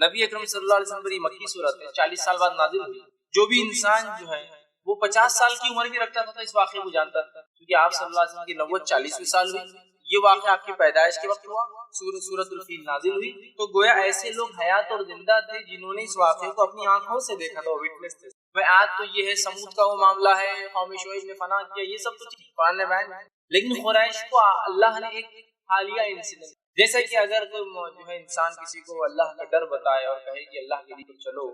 نبی اکرم صلی اللہ علیہ وسلم پر یہ مکی صورت ہے، 40 سال بعد نازل ہوئی۔ جو بھی انسان جو ہے وہ 50 سال کی عمر بھی رکھتا تھا تو اس واقعے کو جانتا تھا، کیونکہ آپ صلی اللہ علیہ وسلم کی نبوت 40ویں سال ہوئی، یہ واقعہ آپ کی پیدائش کے وقت ہوا، سورۃ الفیل نازل ہوئی، تو گویا ایسے لوگ حیات اور زندہ تھے جنہوں نے اس واقعے کو اپنی آنکھوں سے دیکھا تھا، وٹنس تھے۔ آج تو یہ ہے سمود کا وہ معاملہ ہے، قوم شعیب نے فنا کیا، یہ سب تو قرآن نے بیان، لیکن قریش کو اللہ نے ایک حالیہ انسیڈنٹ، جیسا کہ اگر کوئی جو ہے انسان کسی کو اللہ کا ڈر بتائے اور کہے کہ اللہ کے لیے چلو،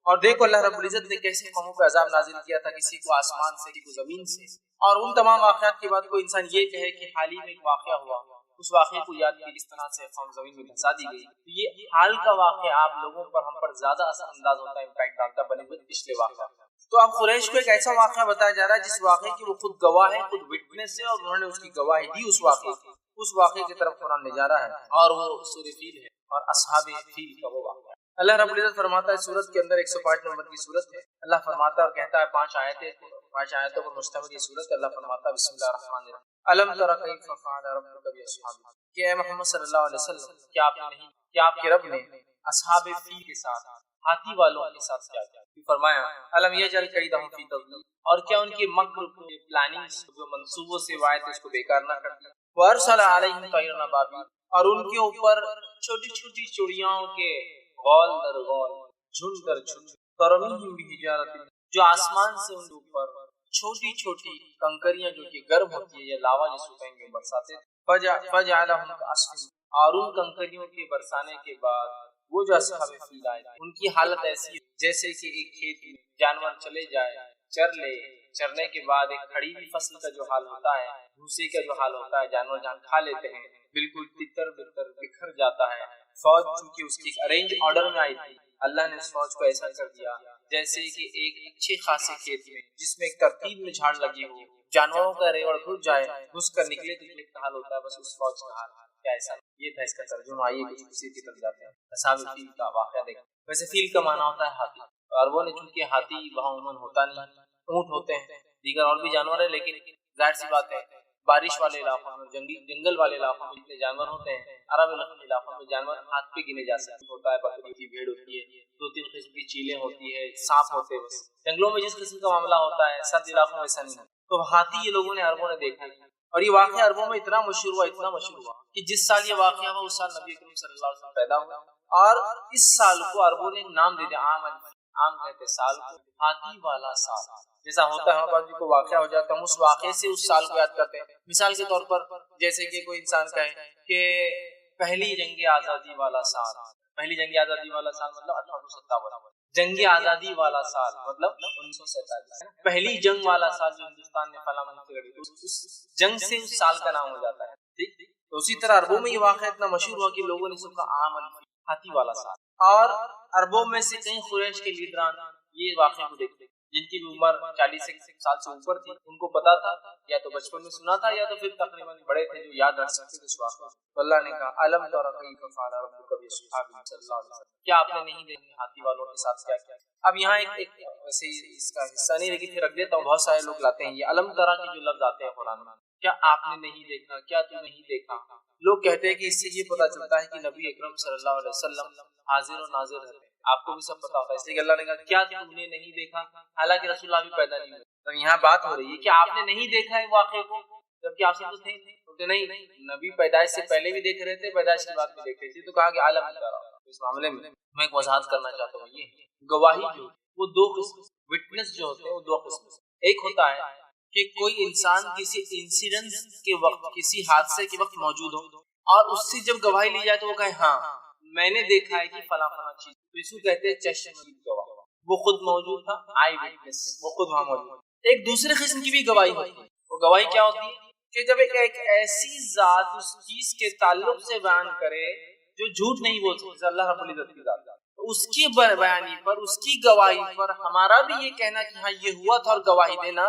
اور دیکھو اللہ رب العزت نے کیسے قوموں پہ عذاب نازل کیا تھا، کسی کو آسمان سے، کسی کو زمین سے، اور ان تمام واقعات کے بعد کوئی انسان یہ کہے کہ حال ہی میں ایک واقعہ ہوا، اس واقعے کو یاد کر اس طرح سے قوم زمین میں دھسا دی گئی، تو یہ حال کا واقعہ آپ لوگوں پر، ہم پر زیادہ اثر انداز ہوتا ہے، امپیکٹ ڈالتا بنے ہوئے پچھلے واقعہ۔ تو اب قریش کو ایک ایسا واقعہ بتایا جا رہا ہے جس واقعے کی وہ خود گواہ ہے، خود وٹنس ہے، اور انہوں نے اس کی گواہی دی اس واقعے کی، اس واقعے کی طرف قرآن لے جا رہا ہے، اور وہ سورہ فیل ہے اور اصحاب فیل کا وہ واقعہ ہے۔ اللہ رب العزت فرماتا ہے سورت کے اندر 105 نمبر کی سورت ہے، اللہ فرماتا ہے اور کہتا ہے 5 آیتوں پر مشتمل یہ سورت ہے، اللہ فرماتا ہے بسم اللہ الرحمن الرحیم الم تر کیف فعل ربک باصحاب، کہ اے محمد صلی اللہ علیہ وسلم کیا آپ کے رب نے اصحاب فیل کے ساتھ، ہاتھی والوں کے ساتھ کیا کیا، فرمایا الم یجعل کیدہم فی تضلیل، اور کیا ان کے مکر کو، پلاننگ جو منصوبوں سے وائد اس کو بیکار نہ کر دیا، وارسل علیہم طیرا ابابیل، اور ان کے اوپر چھوٹی چھوٹی چڑیاؤں کے غول در غول، جھنڈ در جھنڈ، ترمیہم بحجارۃ، جو آسمان سے ان کے اوپر چھوٹی چھوٹی کنکریاں جو کہ گرم ہوتی ہے یا لاوا جس کو کہیں گے برساتے، فجعلہم کعصف، اور ان کنکریوں کے برسانے کے بعد وہ جو اصحاب فیل آئے ان کی حالت ایسی جیسے کہ ایک کھیت میں جانور چلے جائے، چر لے، چرنے کے بعد ایک کھڑی ہوئی فصل کا جو حال ہوتا ہے، بھوسے کا جو حال ہوتا ہے، جانور جہاں کھا لیتے ہیں، بالکل تتر بتر بکھر جاتا ہے۔ فوج چونکہ اس کی ارینج آرڈر میں آئی تھی، اللہ نے اس فوج کو ایسا کر دیا جیسے کہ ایک اچھے خاصے کھیت میں جس میں ایک ترتیب میں جھاڑ لگی ہو، جانوروں کا ریوڑ گھس جائے، گھس کر نکلے تو یہ حال ہوتا ہے، بس اس فوج کا حال کیا ایسا، یہ تھا اس کا ترجمہ۔ آئیے کچھ اسی کی طرف جاتے ہیں، اصحاب فیل کا واقعہ دیکھیں۔ ویسے فیل کا معنی ہوتا ہے ہاتھی، عربوں نے چونکہ ہاتھی وہاں عموماً ہوتا نہیں، اونٹ ہوتے ہیں، دیگر اور بھی جانور ہیں، لیکن ظاہر سی بات ہے بارش والے علاقوں میں، جنگل والے علاقوں میں جتنے جانور ہوتے ہیں، عرب علاقوں میں جانور ہاتھ پہ گنے جا سکتے ہوتا ہے، بکری ہوتی ہے، بھیڑ ہوتی ہے، 2-3 قسم کی چیلیں ہوتی ہے، سانپ ہوتے ہیں، بس جنگلوں میں جس قسم کا معاملہ ہوتا ہے، سرد علاقوں میں ایسا نہیں ہوتا۔ تو ہاتھی یہ لوگوں نے، عربوں نے دیکھا، اور یہ واقعہ عربوں میں اتنا مشہور ہوا کہ جس سال یہ واقعہ ہوا اس سال نبی کریم صلی اللہ علیہ وسلم پیدا ہوا، اور اس سال کو عربوں نے نام دے دیا عام کہتے سال کو ہاتھی والا سال، جیسا ہوتا ہے ہمارے کو واقعہ ہو جاتا ہے، ہم اس واقعے سے اس سال کو یاد کرتے ہیں۔ مثال کے طور پر جیسے کہ کوئی انسان کہے کہ پہلی جنگ آزادی والا سال، پہلی جنگ آزادی والا سال مطلب 1857، جنگ آزادی والا سال مطلب 1947، پہلی جنگ والا سال جو ہندوستان نے فلاں ملک سے لڑی، اس جنگ سے اس سال کا نام ہو جاتا ہے، ٹھیک۔ تو اسی طرح عربوں میں یہ واقعہ اتنا مشہور ہوا کہ لوگوں نے اس کا عام ہاتھی والا سال، اور عربوں میں سے کئی قریش کے لیڈران یہ واقعے کو دیکھتے جن کی بھی عمر 40 سال سے اوپر تھی، ان کو پتا تھا، یا تو بچپن میں سنا تھا یا تو پھر تقریباً بڑے تھے جو یاد رکھ سکتے تھے اس واقعے۔ تو اللہ نے کہا الم تر کیف فعل ربک باصحاب صلی اللہ علیہ وسلم، کیا آپ نے نہیں دیکھا ہاتھی والوں کے ساتھ کیا کیا۔ اب یہاں ایک ویسے اس کا حصہ نہیں لیکن پھر رکھ دیتا ہوں، بہت سارے لوگ لاتے ہیں یہ الم ترا کے جو لفظ آتے ہیں قرآن میں، کیا آپ نے نہیں دیکھا، کیا تو نہیں دیکھا، لوگ کہتے ہیں کہ اس سے یہ پتا چلتا ہے کہ نبی اکرم صلی اللہ علیہ وسلم حاضر و ناظر رہتے ہیں، آپ کو بھی سب پتا ہوتا ہے، اس لیے اللہ نے کہا کیا تم نے نہیں دیکھا، حالانکہ رسول اللہ بھی پیدا نہیں ہوئے۔ تو یہاں بات ہو رہی ہے کہ آپ نے نہیں دیکھا ہے واقعے کو، جبکہ آپ سے تو تھے نہیں، نبی پیدائش سے پہلے بھی دیکھ رہے تھے، پیدائش کے بعد بھی دیکھ رہے تھے، تو کہا کہ عالم کرا۔ اس معاملے میں میں ایک وضاحت کرنا چاہتا ہوں، یہ گواہی جو وہ 2 قسم، وٹنس جو ہوتے ہیں وہ 2 قسم، ایک ہوتا ہے کہ کوئی انسان کسی انسیڈنٹ کے وقت، کسی حادثے کے وقت موجود ہو، اور اس سے جب گواہی لی جائے تو وہ کہے ہاں میں نے دیکھا ہے کہ فلاں فلاں چیز، تو اس کو کہتے ہیں چشمدید گواہ، وہ خود موجود تھا، آئی وٹنس، وہ خود وہاں موجود۔ ایک دوسرے قسم کی بھی گواہی ہوتی ہے، وہ گواہی کیا ہوتی ہے کہ جب ایک ایسی ذات اس چیز کے تعلق سے بیان کرے جو جھوٹ نہیں بول سکتے، اللہ رب العزت کی ذات، تو اس کی بیانی پر، اس کی گواہی پر ہمارا بھی یہ کہنا کہ ہاں یہ ہوا تھا اور گواہی دینا،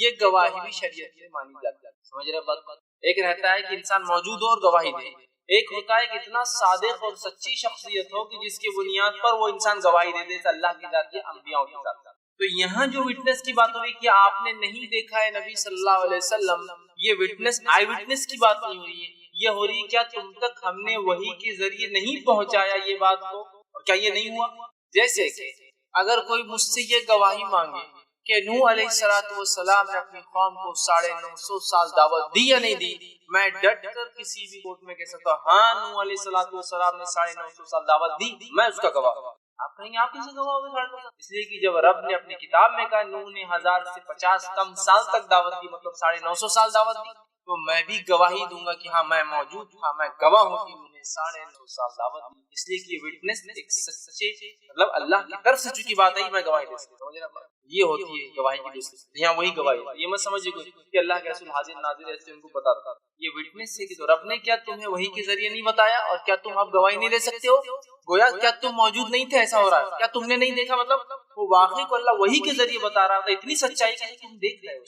یہ گواہی بھی شریعت میں مانی جاتی ہے۔ سمجھ رہے بات؟ ایک رہتا ہے کہ انسان موجود ہو اور گواہی دے، ایک ہوتا ہے کہ اتنا صادق اور سچی شخصیت ہو کہ جس کی بنیاد پر وہ انسان گواہی دے دے اللہ کی ذات یا انبیاء کی ذات۔ تو یہاں جو وٹنس کی بات ہوئی کہ آپ نے نہیں دیکھا ہے نبی صلی اللہ علیہ وسلم، یہ وٹنس آئی وٹنس کی بات نہیں ہوئی ہے، یہ ہو رہی کیا تم تک ہم نے وحی کے ذریعے نہیں پہنچایا یہ بات کو، اور کیا یہ نہیں ہوا؟ جیسے کہ اگر کوئی مجھ سے یہ گواہی مانگے کہ نوح علیہ السلام نے اپنی قوم کو 950 سال دعوت دی یا نہیں دی، میں ڈٹ کر کسی بھی کورٹ میں کہہ سکتا ہوں ہاں نوح علیہ السلام نے 950 سال دعوت دی، میں اس کا گواہ ہوں۔ آپ کہیں گے آپ کیسے گواہ ہوگے 950؟ اس لیے کہ جب رب نے اپنی کتاب میں کہا نوح نے 1000 سے 50 کم سال تک دعوت دی، مطلب 950 سال دعوت دی، تو میں بھی گواہی دوں گا کہ ہاں میں موجود تھا، میں گواہ ہوں کہ انہوں نے 950 سال دعوت دی۔ اس لیے کہ یہ وٹنس ایک سچے مطلب اللہ کی طرف سے چونکہ بات ہے، میں گواہی دے سکتا ہوں۔ یہ ہوتی ہے گواہی کی دوسری، یہاں وہی گواہی ہے۔ یہ مت سمجھے کوئی کہ اللہ کے رسول حاضر ناظر ایسے ان کو بتاتا، یہ وٹنس ہے کہ تو رب نے کیا تمہیں وحی کے ذریعے نہیں بتایا، اور کیا تم اب گواہی نہیں دے سکتے ہو؟ گویا کیا تم موجود نہیں تھے ایسا ہو رہا ہے، کیا تم نے نہیں دیکھا؟ مطلب وہ واقعی کو اللہ وحی کے ذریعے بتا رہا تھا، اتنی سچائی کہ تم دیکھ رہے ہو۔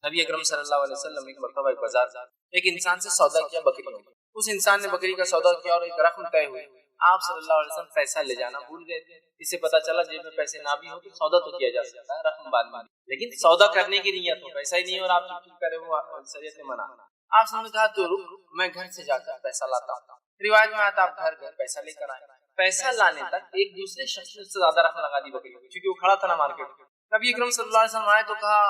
نبی اکرم صلی اللہ علیہ وسلم ایک مرتبہ ایک بازار ایک انسان سے سودا کیا بکریوں کا، اس انسان نے بکری کا سودا کیا اور ایک رقم طے ہوئی، آپ صلی اللہ علیہ وسلم پیسہ لے جانا بھول گئے تھے۔ اسے پتا چلا جیب میں پیسے نہ بھی ہو تو سودا تو کیا جا سکتا ہے، رقم بعد میں، لیکن سودا کرنے کی نیت ہو، پیسہ ہی نہیں اور آپ چپ کرے، وہ شریعت نے منع۔ آپ نے کہا تو رک، میں گھر سے جا کر پیسہ لاتا ہوں۔ روایت میں آتا آپ گھر پیسہ لے کر آئے، پیسہ لانے تک ایک دوسرے شخص نے اس سے زیادہ رقم لگا دی بکری کی، کیونکہ وہ کھڑا تھا نا مارکیٹ میں۔ نبی اکرم صلی اللہ علیہ وسلم آئے تو کہا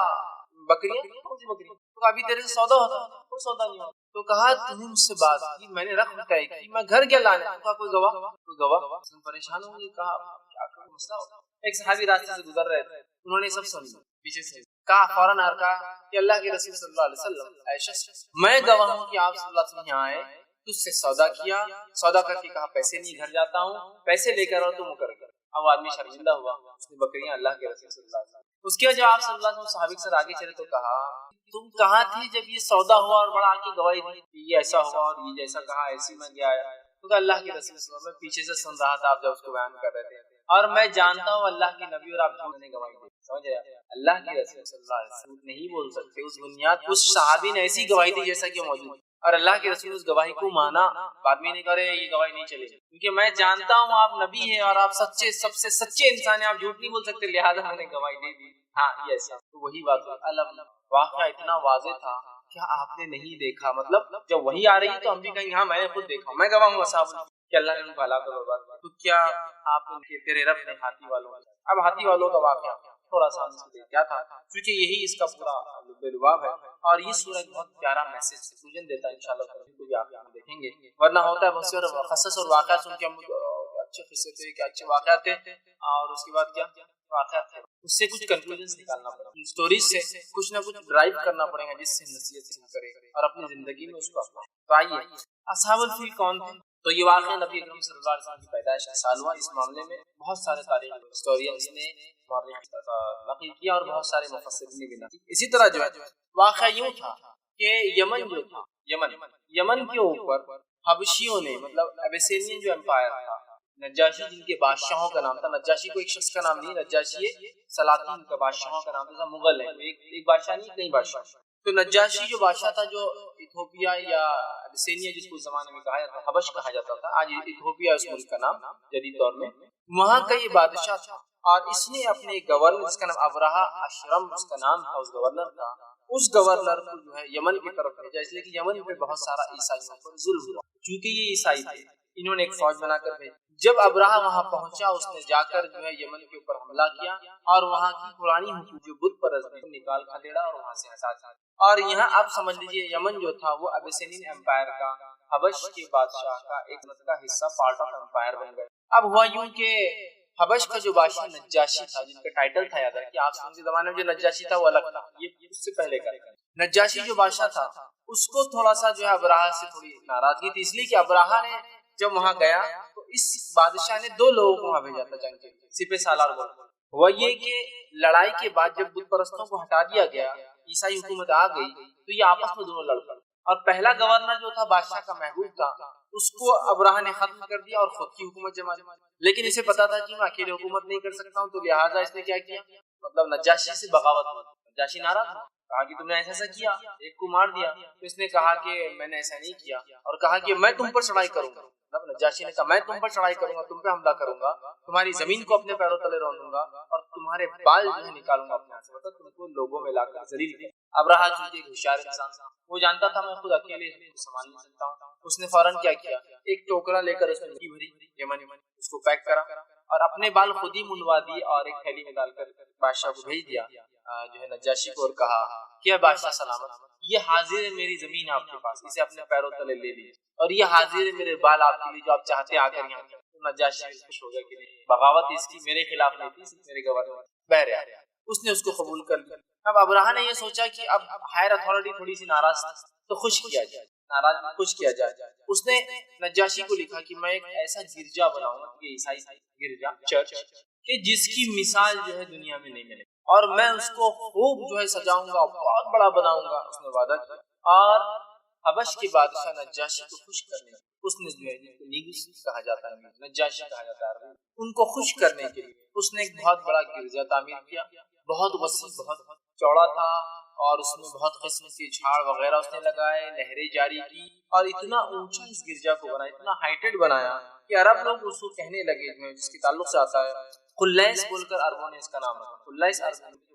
بکری کون سی بکری؟ تو ابھی تیرے سے سودا ہوتا، کوئی سودا نہیں ہوا۔ تو کہا تم نے مجھ سے بات کی، میں نے رقم طے کی، میں گھر کیا لانے؟ تو کہا کوئی گواہ، کوئی گواہ۔ پریشان ہوں گے، کہا کیا کروں، مسئلہ ہوگا۔ ایک صحابی راستے سے گزر رہے تھے، انہوں نے سب سن پیچھے سے کہا، فوراً کہا کہ اللہ کے رسول صلی اللہ علیہ وسلم عائشہ میں گواہ ہوں کہ آپ صلی اللہ علیہ وسلم یہاں آئے، تجھ سے سودا کیا، سودا کر کے کہا پیسے نہیں، گھر جاتا ہوں، پیسے لے کر اور تو مکر کر۔ اب آدمی شرمندہ ہوا، اس نے بکریاں اللہ کے رسول صلی اللہ علیہ وسلم۔ اس کے جب آپ صلی اللہ علیہ وسلم صحابی سے آگے چلے تو کہا تم کہاں تھی جب یہ سودا ہوا اور بڑا آ کے گواہی دی کہ یہ ایسا ہوا اور یہ جیسا کہا ایسی میں گیا آیا؟ تو کہا اللہ کے رسول صلی اللہ علیہ وسلم، میں پیچھے سے سن رہا تھا آپ جب اس کو بیان کر رہے تھے، اور میں جانتا ہوں اللہ کے نبی اور آپ جھوٹ نے گواہی دی۔ سمجھ آیا؟ اللہ کے رسول صلی اللہ علیہ وسلم نہیں بول سکتے، اس بنیاد اس صحابی نے ایسی گواہی دی جیسا کہ موجود، اور اللہ کے رسول اس گواہی کو مانا، بعد میں نہیں کرے یہ گواہی نہیں چلے، کیونکہ میں جانتا ہوں آپ نبی ہیں اور آپ سچے سب سے سچے انسان ہیں، آپ جھوٹ نہیں بول سکتے، لہٰذا میں نے گواہی دے دی۔ ہاں یہ ایسا تو وہی بات ہے، علم واقعہ اتنا واضح تھا کیا آپ نے نہیں دیکھا؟ مطلب جب وہی آ رہی ہے تو ہم بھی کہیں گے ہاں میں نے خود دیکھا، میں گواہ ہوں اصحاب کہ اللہ نے ان کو ہلاک اور برباد کیا۔ تو کیا آپ ان کے تیرے رب نے ہاتھی والوں، اب ہاتھی والوں کا واقعہ تھوڑا سا کیا تھا، کیونکہ یہی اس کا پورا لباب ہے، اور یہ سورہ بہت پیارا میسج سوجن دیتا ہے، انشاءاللہ کو بھی آپ دیکھیں گے، ورنہ ہوتا ہے بہت سے قصص اور واقعات سن کے ہم اچھے قصے تھے کہ اچھے واقعات تھے، اور اس کے بعد کیا واقعات تھے، اس سے کچھ کنکلوژنز نکالنا پڑے گا، اسٹوریز سے کچھ نہ کچھ ڈرائیو کرنا پڑے گا جس سے نصیحت کرے اور اپنی زندگی میں اس کو اپنائے۔ تو آئیے اصحاب الفیل کون تھے؟ تو یہ واقعہ نبی اکرم صلی اللہ علیہ وسلم کی پیدائش کا سال ہوا۔ اس معاملے میں بہت سارے تاریخ ہسٹورینز نے نقل کیا اور بہت سارے مفسرین نے بھی نقل کیا۔ اسی طرح جو ہے واقعہ یوں تھا کہ یمن جو تھا، یمن کے اوپر حبشیوں نے، مطلب ابیسینین جو امپائر تھا، نجاشی جن کے بادشاہوں کا نام تھا، نجاشی کو ایک شخص کا نام نہیں، نجاشی سلاطین کا بادشاہوں کا نام تھا، مغل ہے، ایک بادشاہ نہیں کئی بادشاہ۔ تو نجاشی جو بادشاہ تھا، جو ایتھوپیا یا ابیسینیا جس کو اس زمانے میں کہا جاتا تھا، حبش کہا جاتا تھا، آج ایتھوپیا اس ملک کا نام جدید دور میں، وہاں کا یہ بادشاہ تھا، اور اس نے اپنے گورنر جس کا نام ابرہا اشرم اس کا نام تھا، اس گورنر کا، اس گورنر کو جو ہے یمن کی طرف بھیجا، اس لیے کہ یمن پہ بہت سارا عیسائیوں پر ظلم ہوا، چونکہ یہ عیسائی تھے، انہوں نے ایک فوج بنا کر بھیجا۔ جب ابرہا وہاں پہنچا، اس نے جا کر جو ہے یمن کے اوپر حملہ کیا اور وہاں کی پرانی حکومت جو بت پرست تھی نکال کھدیڑا اور وہاں سے ہٹا دیا، اور یہاں آپ سمجھ لیجیے یمن جو تھا وہ ابیسینین امپائر کا، حبش کے بادشاہ کا ایک کا حصہ، پارٹ آف امپائر بن گئے۔ اب ہوا یوں کہ حبش کا جو بادشاہ نجاشی تھا، جن کا ٹائٹل تھا، یاد ہے کہ آپ کے زمانے میں جو نجاشی تھا وہ الگ تھا، یہ اس سے پہلے کا نجاشی جو بادشاہ تھا، اس کو تھوڑا سا جو ہے ابرہا سے تھوڑی ناراضگی تھی، اس لیے کہ ابرہا نے جب وہاں گیا تو اس بادشاہ نے 2 لوگوں کو وہاں بھیجا تھا جنگ کے لیے، سپہ سالار بولتے ہیں۔ ہوا یہ کہ لڑائی کے بعد جب بت پرستوں کو ہٹا دیا گیا، عیسائی حکومت آ گئی، تو یہ آپس میں دونوں لڑ پڑے، اور پہلا گورنر جو تھا بادشاہ کا محبوب تھا، اس کو ابرہا نے ختم کر دیا اور خود کی حکومت جما لی، لیکن اسے پتا تھا کہ میں اکیلے حکومت نہیں کر سکتا ہوں، تو لہٰذا اس نے کیا کیا، مطلب نجاشی سے بغاوت کی۔ نجاشی ناراض تھا، کہا کہ تم نے ایسا کیا، ایک کو مار دیا، تو اس نے کہا کہ میں نے ایسا نہیں کیا، اور کہا کہ میں تم پر چڑھائی کروں گا، نجاشی نے کہا میں تم پر چڑھائی کروں گا، تم پہ حملہ کروں گا، تمہاری زمین کو اپنے پیروں تلے رون دوں گا، اور تمہارے بال جو ہے نکالوں گا اپنے ہاتھ سے، مطلب تم کو لوگوں میں لا کر ذلیل کیا۔ ابرہا چونکہ ایک ہوشیار انسان تھا، وہ جانتا تھا میں خود اکیلے سنبھال نہیں سکتا ہوں، اس نے فوراً کیا کیا، ایک ٹوکرا لے کر اس میں گھی بھری، یمن اس کو پیک کرا اور اپنے بال خود ہی منڈوا دیے اور ایک تھیلی میں ڈال کر بادشاہ کو بھیج دیا جو ہے نجاشی کو، اور کہا کہ بادشاہ سلامت، یہ حاضر ہے میری زمین آپ کے پاس، اسے اپنے پیروں تلے لے لیجیے، اور یہ حاضر ہے میرے بال آپ کے لیے جو آپ چاہتے آ کر یہاں۔ نجاشی خوش ہو گیا کہ بغاوت اس کی میرے خلاف نہیں تھی، صرف میرے گورنر بہرحال اس نے اس کو قبول کر لیا۔ اب ابرہہ نے یہ سوچا کہ اب ہائر اتھارٹی تھوڑی سی ناراض تو خوش کیا جائے، ناراض خوش کیا جائے۔ اس نے نجاشی کو لکھا کہ میں ایک ایسا گرجا بناؤں گا، یہ عیسائی گرجا چرچ، کہ جس کی مثال جو ہے دنیا میں نہیں ملے، اور میں اس کو خوب جو ہے سجاؤں گا، بہت بڑا بناؤں گا۔ اس نے وعدہ کیا، اور حبش کے بادشاہ نجاشی کو خوش کرنے اس نے جو ہے نیگوس کہا جاتا ہے، نجاشی کہا جاتا ہے، ان کو خوش کرنے کے لیے اس نے ایک بہت بڑا گرجا تعمیر کیا، بہت وسیع، بہت چوڑا تھا، اور اس میں بہت قسم کے جھاڑ وغیرہ اس نے لگائے، نہریں جاری کی، اور اتنا اونچا اس گرجا کو بنایا، اتنا ہائٹڈ بنایا کہ عرب لوگ اس کو کہنے لگے، جس کے تعلق سے آتا ہے قلیس بول کر عربوں نے اس کا نام رکھا، قلیس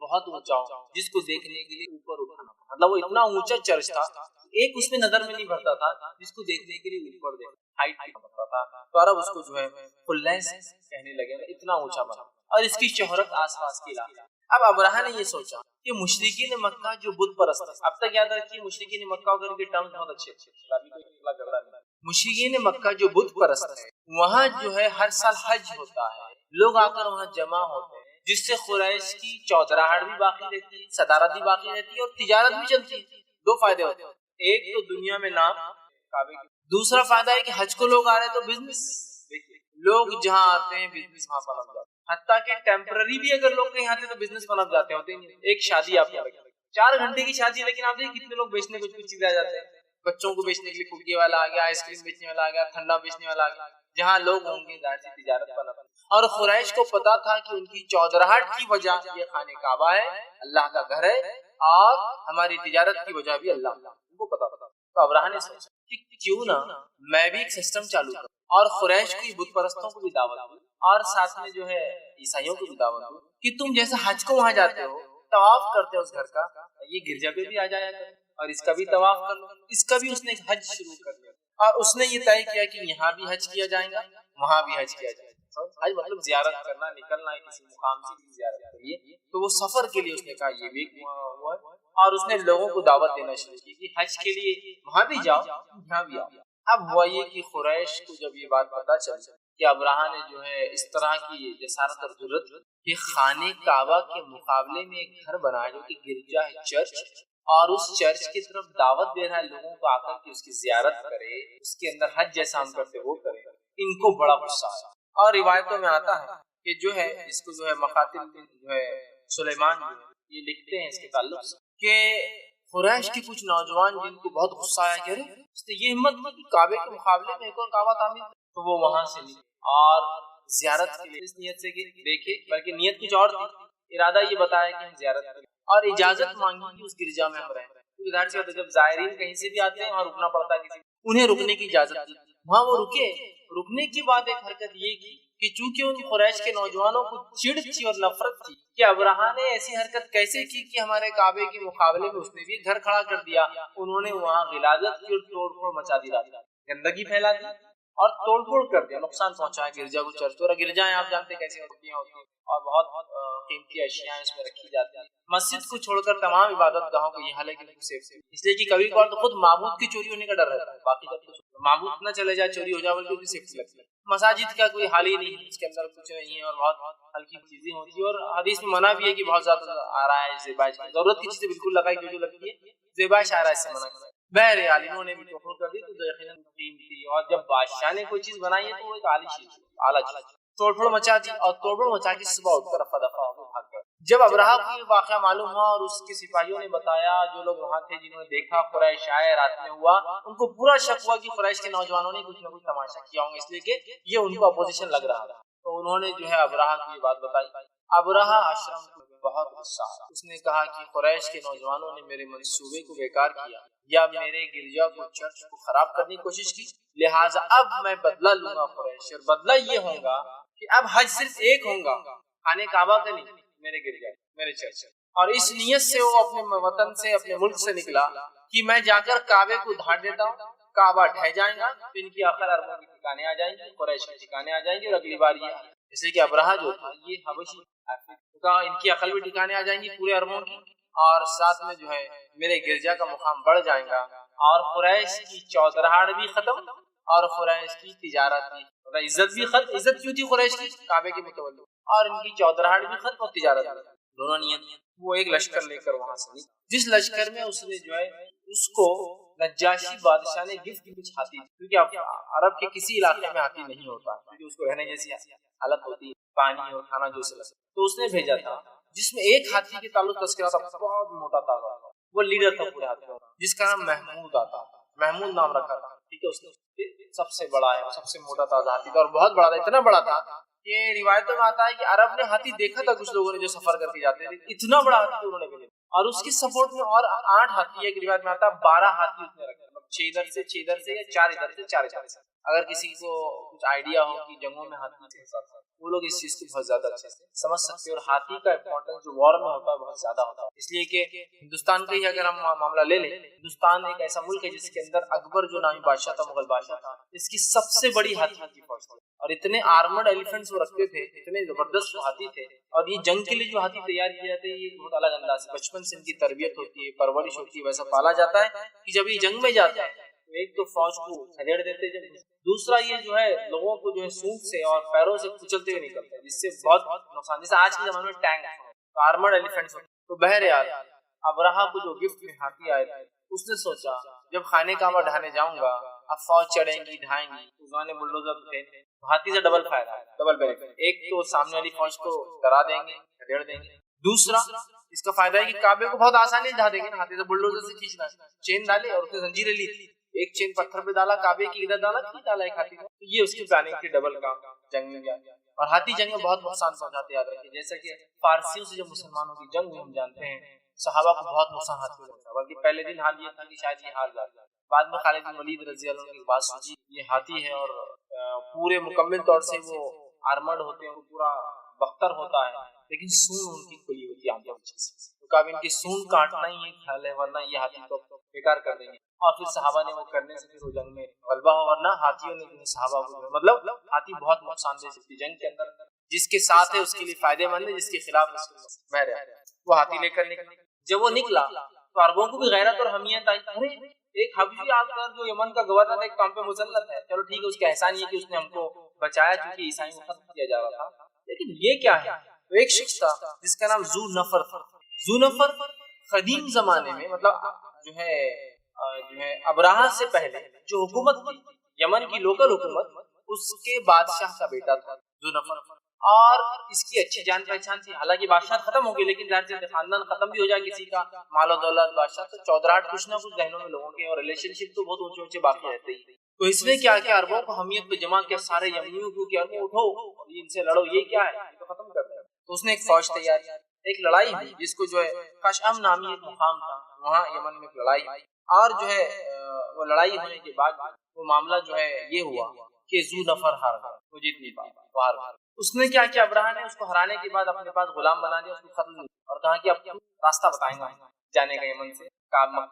بہت اونچا جس کو دیکھنے کے لیے اوپر اٹھانا، مطلب وہ اتنا اونچا چرچ تھا، ایک اس میں نظر میں نہیں بھرتا تھا، جس کو دیکھنے کے لیے اوپر دیکھنا ہائٹ بنتا تھا، تو عرب اس کو جو ہے قلیس کہنے لگے، اتنا اونچا بنا، اور اس کی شہرت آس پاس کے علاقے۔ اب ابرہہ نے یہ سوچا کہ مشرکین مکہ جو بت پرست، اب تک یاد رکھیے مشرکین مکہ وغیرہ کے ٹرمز بہت اچھے مشرکین مکہ جو بت پرست ہے، وہاں جو ہے ہر سال حج ہوتا ہے، لوگ آ کر وہاں جمع ہوتے ہیں، جس سے قریش کی چودراہٹ بھی باقی رہتی ہے، صدارت بھی باقی رہتی ہے، اور تجارت بھی چلتی ہے۔ دو فائدے ہوتے ہیں، ایک تو دنیا میں نام کعبے کی، دوسرا فائدہ ہے کہ حج کو لوگ آ رہے ہیں تو بزنس، لوگ جہاں آتے ہیں بزنس وہاں پنپ جاتا ہے، حتیٰ کہ ٹیمپرری بھی اگر لوگ کہیں آتے ہیں تو بزنس پنپ جاتے ہوتے ہیں۔ ایک شادی آپ نے رکھی 4 گھنٹے کی شادی، لیکن آپ دیکھیں کتنے لوگ بیچنے کچھ چیزیں آ جاتے ہیں، بچوں کو بیچنے کے لیے ککی والا آ گیا، آئس کریم بیچنے والا آ گیا، ٹھنڈا بیچنے والا آ گیا، جہاں لوگ ہوں گے ظاہر سی تجارت پنپ۔ اور قریش کو پتا تھا کہ ان کی چودراہٹ کی وجہ یہ خانہ کعبہ ہے، اللہ کا گھر ہے، اور ہماری تجارت کی وجہ بھی اللہ، ان کو پتا تھا۔ تو ابرہہ نے سوچا کہ کیوں نہ میں بھی ایک سسٹم چالو کروں، اور قریش کی بت پرستوں کو بھی دعوت دوں، اور ساتھ میں جو ہے عیسائیوں کو بھی دعوت دوں کہ تم جیسے حج کو وہاں جاتے ہو، طواف کرتے ہو اس گھر کا، یہ گرجا پہ بھی آ جایا کرو اور اس کا بھی طواف کر لو۔ اس کا بھی اس نے ایک حج شروع کر دیا، اور اس نے یہ طے کیا کہ یہاں بھی حج کیا جائے گا، وہاں بھی حج کیا جائے گا۔ حج مطلب زیارت کرنا، نکلنا ہے کسی مقام سے زیارت کے لیے، تو وہ سفر کے لیے اس نے کہا یہ بھی ہوا ہے، اور اس نے لوگوں کو دعوت دینا شروع کی کہ حج کے لیے وہاں بھی جاؤ، یہاں بھی آؤ۔ اب ہوا یہ کہ قریش کو جب یہ بات پتا چلی کہ ابرہہ نے جو ہے اس طرح کی جسارت اور جرأت کہ خانہ کعبہ کے مقابلے میں ایک گھر بنایا جو کہ گرجا ہے، چرچ، اور اس چرچ کی طرف دعوت دے رہا ہے لوگوں کو آ کر کے اس کی زیارت کرے، اس کے اندر حج جیسا ہم کرتے وہ کرے، ان کو بڑا غصہ آیا۔ اور روایتوں میں آتا ہے کہ جو ہے اس کو جو ہے مخاطب جو ہے سلیمان یہ لکھتے ہیں اس کے تعلق سے کہ قریش کے کچھ نوجوان جن کو بہت غصہ آیا کہ اس نے یہ ہمت کی کہ کعبے کے مقابلے میں ایک اور کعبہ تعمیر، تو وہ وہاں سے نکلے اور زیارت کے لیے اس نیت سے کہ دیکھے، بلکہ نیت کچھ اور تھی، ارادہ یہ بتایا کہ ہم زیارت کریں، اور اجازت مانگی کہ اس گرجا میں ہم رہیں۔ ظاہر سی بات ہے جب زائرین کہیں سے بھی آتے ہیں وہاں رکنا پڑتا ہے، کسی انہیں رکنے کی اجازت دی، وہاں وہ رکے۔ رکنے کے بعد ایک حرکت یہ کی کہ چونکہ ان قریش کے نوجوانوں کو چڑ تھی اور نفرت تھی کہ ابرہہ نے ایسی حرکت کیسے کی کہ ہمارے کعبے کے مقابلے میں اس نے بھی گھر کھڑا کر دیا، انہوں نے وہاں غلاظت کی اور توڑ پھوڑ مچا دی، گندگی پھیلا دی اور توڑ پھوڑ کر دیا، نقصان پہنچایا گرجا کو، چرچ اور گرجائیں آپ جانتے کیسے ہوتی ہیں اور بہت قیمتی اشیاء اس میں رکھی جاتی ہیں۔ مسجد کو چھوڑ کر تمام عبادت گاہوں کو یہ حال ہے کہ اس لیے کہ کبھی کبھار تو خود معبود کی چوری ہونے کا ڈر رہتا ہے، باقی جب معبود نہ چلے جائے چوری ہو جائے بلکہ اس کی سیفٹی لگتی ہے۔ مساجد کا کوئی حال ہی نہیں، اس کے اندر کچھ نہیں ہے اور بہت ہلکی چیزیں ہوتی ہیں، اور حدیث میں منع بھی ہے کہ بہت زیادہ آ رہا ہے زیبائش، ضرورت کی چیزیں بالکل لگائی جو لگتی ہے، زیبائش آ رہا ہے اس سے منع کرنا۔ بہرحال انہوں نے بھی توڑ کر دی تو یقیناً قیمتی، اور جب بادشاہ نے کوئی چیز بنائی ہے تو وہ ایک اعلی چیز، اعلیٰ چیز، توڑ پھوڑ مچا دی، اور توڑ پھوڑ مچا کے صبح اٹھ کر رفع دفع ہو بھاگ گئے۔ جب ابرہہ کو یہ واقعہ معلوم ہوا اور اس کے سپاہیوں نے بتایا، جو لوگ وہاں تھے جنہوں نے دیکھا قریش آئے رات میں ہوا، ان کو پورا شک ہوا کہ قریش کے نوجوانوں نے کچھ نہ کچھ تماشا کیا ہوں گا، اس لیے کہ یہ ان کو اپوزیشن لگ رہا تھا، تو انہوں نے جو ہے ابرہہ کی یہ بات بتائی۔ ابرہہ اشرم کو بہت غصہ آیا، اس نے کہا کہ قریش کے نوجوانوں نے میرے منصوبے کو بیکار کیا یا میرے گرجا کو، چرچ کو خراب کرنے کی کوشش کی، لہٰذا اب میں بدلہ لوں گا قریش، اور بدلہ یہ ہوگا کہ اب حج صرف ایک ہوگا، خانہ کعبہ کا نہیں، میرے گرجا، میرے چرچ۔ اور اس نیت سے وہ اپنے وطن سے، اپنے ملک سے نکلا کہ میں جا کر کعبے کو دھاڑ دیتا ہوں، کعبہ ڈھہ جائیں گا تو ان کی آخر عربوں کے ٹھکانے آ جائیں گے، قریش کے ٹھکانے آ جائیں گے، اور اگلی بار یہ جیسے کہ ابرہہ جو تھا یہ حبشی کا، ان کی عقل بھی ٹھکانے آ جائیں گی پورے عربوں کی، اور ساتھ میں جو ہے میرے گرجا کا مقام بڑھ جائے گا، اور قریش کی چودراہٹ بھی ختم اور قریش کی تجارت بھی، مطلب عزت بھی ختم۔ عزت کیوں تھی قریش کی؟ کعبے کے متولد، اور ان کی چودراہٹ بھی ختم اور تجارت بھی، دونوں نیت۔ وہ ایک لشکر لے کر وہاں سے، جس لشکر میں اس نے جو ہے اس کو نجاشی بادشاہ نے گفٹ کی کچھ ہاتھی، کیونکہ عرب کے کسی علاقے میں ہاتھی نہیں ہوتا کیونکہ اس کو رہنے جیسی حالت ہوتی ہے، پانی اور کھانا جو سے، تو اس نے بھیجا تھا جس میں ایک ہاتھی کے تعلق تذکرہ تھا، بہت موٹا تازہ تھا، وہ لیڈر تھا پورے ہاتھیوں، جس کا نام محمود آتا، محمود نام رکھا تھا، ٹھیک ہے۔ اس نے سب سے بڑا ہے، سب سے موٹا تازہ ہاتھی تھا، اور بہت بڑا تھا، اتنا بڑا تھا کہ روایتوں میں آتا ہے کہ عرب نے ہاتھی دیکھا تھا کچھ لوگوں نے جو سفر کر کے جاتے تھے، اتنا بڑا ہاتھی انہوں نے بھیجا، اور اس کی سپورٹ میں اور 8 ہاتھی، ایک روایت میں آتا ہے 12 ہاتھی اس نے رکھے، 6 ادھر سے 6 ادھر سے، یا 4 ادھر سے 4 ادھر سے۔ اگر کسی کو کچھ آئیڈیا ہو کہ جنگوں میں ہاتھی کے حساب سے، وہ لوگ اس چیز کو بہت زیادہ اچھے سے سمجھ سکتے ہیں، اور ہاتھی کا امپورٹنس جو وار میں ہوتا ہے بہت زیادہ ہوتا ہے، اس لیے کہ ہندوستان کا ہی اگر ہم معاملہ لے لیں، ہندوستان ایک ایسا ملک ہے جس کے اندر اکبر جو نامی بادشاہ تھا، مغل بادشاہ تھا، اس کی سب سے بڑی ہاتھی کی فوج تھی، اور اتنے آرمڈ ایلیفنٹس وہ رکھتے تھے، اتنے زبردست ہاتھی تھے، اور یہ جنگ کے لیے جو ہاتھی تیار کیے جاتے ہیں یہ بہت الگ انداز سے بچپن سے ان کی تربیت ہوتی ہے، پرورش ہوتی ہے، ویسا پالا جاتا ہے کہ جب یہ جنگ میں جاتے ہیں تو ایک تو فوج کو کھدیڑ دیتے ہیں، دوسرا یہ جو ہے لوگوں کو جو ہے سونٹ سے اور پیروں سے کچلتے ہوئے نکلتے ہیں، جس سے بہت نقصان، جیسے آج کے زمانے میں ٹینک آرمڈ ایلیفنٹس ہوتے ہیں۔ تو بہرحال ابرہہ کو جو گفٹ میں ہاتھی آئے تھے، اس نے سوچا جب خانے کعبہ ڈھانے جاؤں گا، اب فوج چڑھیں گی ڈھائیں گی، گانے بلڈوزر تھے، ہاتھی سے ڈبل فائدہ ہے، ڈبل بینیفٹ، ایک تو سامنے والی فوج کو ڈرا دیں گے، کھدیڑ دیں گے، دوسرا اس کا فائدہ ہے کہ کعبے کو بہت آسانی سے ڈھا دیں گے، ہاتھی سے بلڈوزر سے کھینچنا، چین ڈالے اور اس نے زنجیریں لی تھی، ایک چین پتھر پہ ڈالا، کعبے کی ادھر ڈالا، کھینچ ڈالا ایک ہاتھی کو، تو یہ اس کی پلاننگ تھی ڈبل کام جنگ میں گیا۔ اور ہاتھی جنگ میں بہت نقصان پہنچاتے، یاد رکھیے، جیسا کہ فارسیوں سے جب مسلمانوں کی جنگ ہوئی ہم جانتے ہیں صحابہ کو بہت نقصان ہاتھی ہوتا، بلکہ پہلے دن حال یہ تھا کہ شاید یہ ہار جاتا، بعد میں خالد بن ولید رضی اللہ عنہ کی بات سوچی، یہ ہاتھی ہے اور پورے مکمل طور سے وہ آرمڈ ہوتے ہیں، وہ پورا بختر ہوتا ہے، لیکن سون ان کی کھلی ہوتی ہے آنکھوں سے، تو کہا ان کی سون کاٹنا ہی ایک خیال ہے، ورنہ یہ ہاتھی کو بیکار کر دیں گے۔ اور پھر صحابہ نے وہ کرنے سے پھر وہ جنگ میں غلبہ ہوا، ورنہ ہاتھیوں نے جو صحابہ کو، مطلب ہاتھی بہت نقصان دہ سکتی جنگ کے اندر، جس کے ساتھ ہے اس کے لیے فائدے مند ہے، جس کے خلاف وہ ہاتھی لے کر نکلا۔ جب وہ نکلا تو عربوں کو بھی غیرت اور حمیت آئی، ارے ایک حبشی آ کر جو یمن کا گورنر ایک کام پہ مسلط ہے، چلو ٹھیک ہے، اس کا احسان یہ کہ اس نے ہم کو بچایا کیونکہ عیسائیوں کو ختم کیا جا رہا تھا، لیکن یہ کیا ہے؟ تو ایک شخص تھا جس کا نام ذو نفر تھا۔ ذو نفر قدیم زمانے میں، مطلب جو ہے ابراہہ سے پہلے جو حکومت تھی یمن کی لوکل حکومت، اس کے بادشاہ کا بیٹا تھا ذو نفر، اور اس کی اچھی جان پہچان تھی، حالانکہ بادشاہ ختم ہو گئے، لیکن ظاہر سے خاندان ختم بھی ہو جائے کسی کا، مال و دولت بادشاہ تو چودراہٹ کچھ نہ کچھ ذہنوں میں لوگوں کے، اور ریلیشن شپ تو بہت اونچے اونچے باقی رہتے ہی۔ تو اس نے کیا کیا، عربوں کو حمیت پہ جمع کیا، سارے یمنیوں کو کہ اربوں اٹھو ان سے لڑو، یہ کیا ہے، یہ تو ختم کر دیں۔ تو اس نے ایک فوج تیار کی، ایک لڑائی ہوئی جس کو جو ہے خشعم نامی ایک مقام تھا، وہاں یمن میں ایک لڑائی، اور جو ہے وہ لڑائی ہونے کے بعد وہ معاملہ جو ہے یہ ہوا کہ ذو نفر ہار گیا، وہ جیت نہیں پایا، وہ ہار گیا۔ اس نے کیا کیا، ابراہہ نے اس کو ہرانے کے بعد اپنے پاس غلام بنا لیا، اس کو قتل کیا اور کہا کہ اب راستہ بتائیں گا جانے کا، یمن سے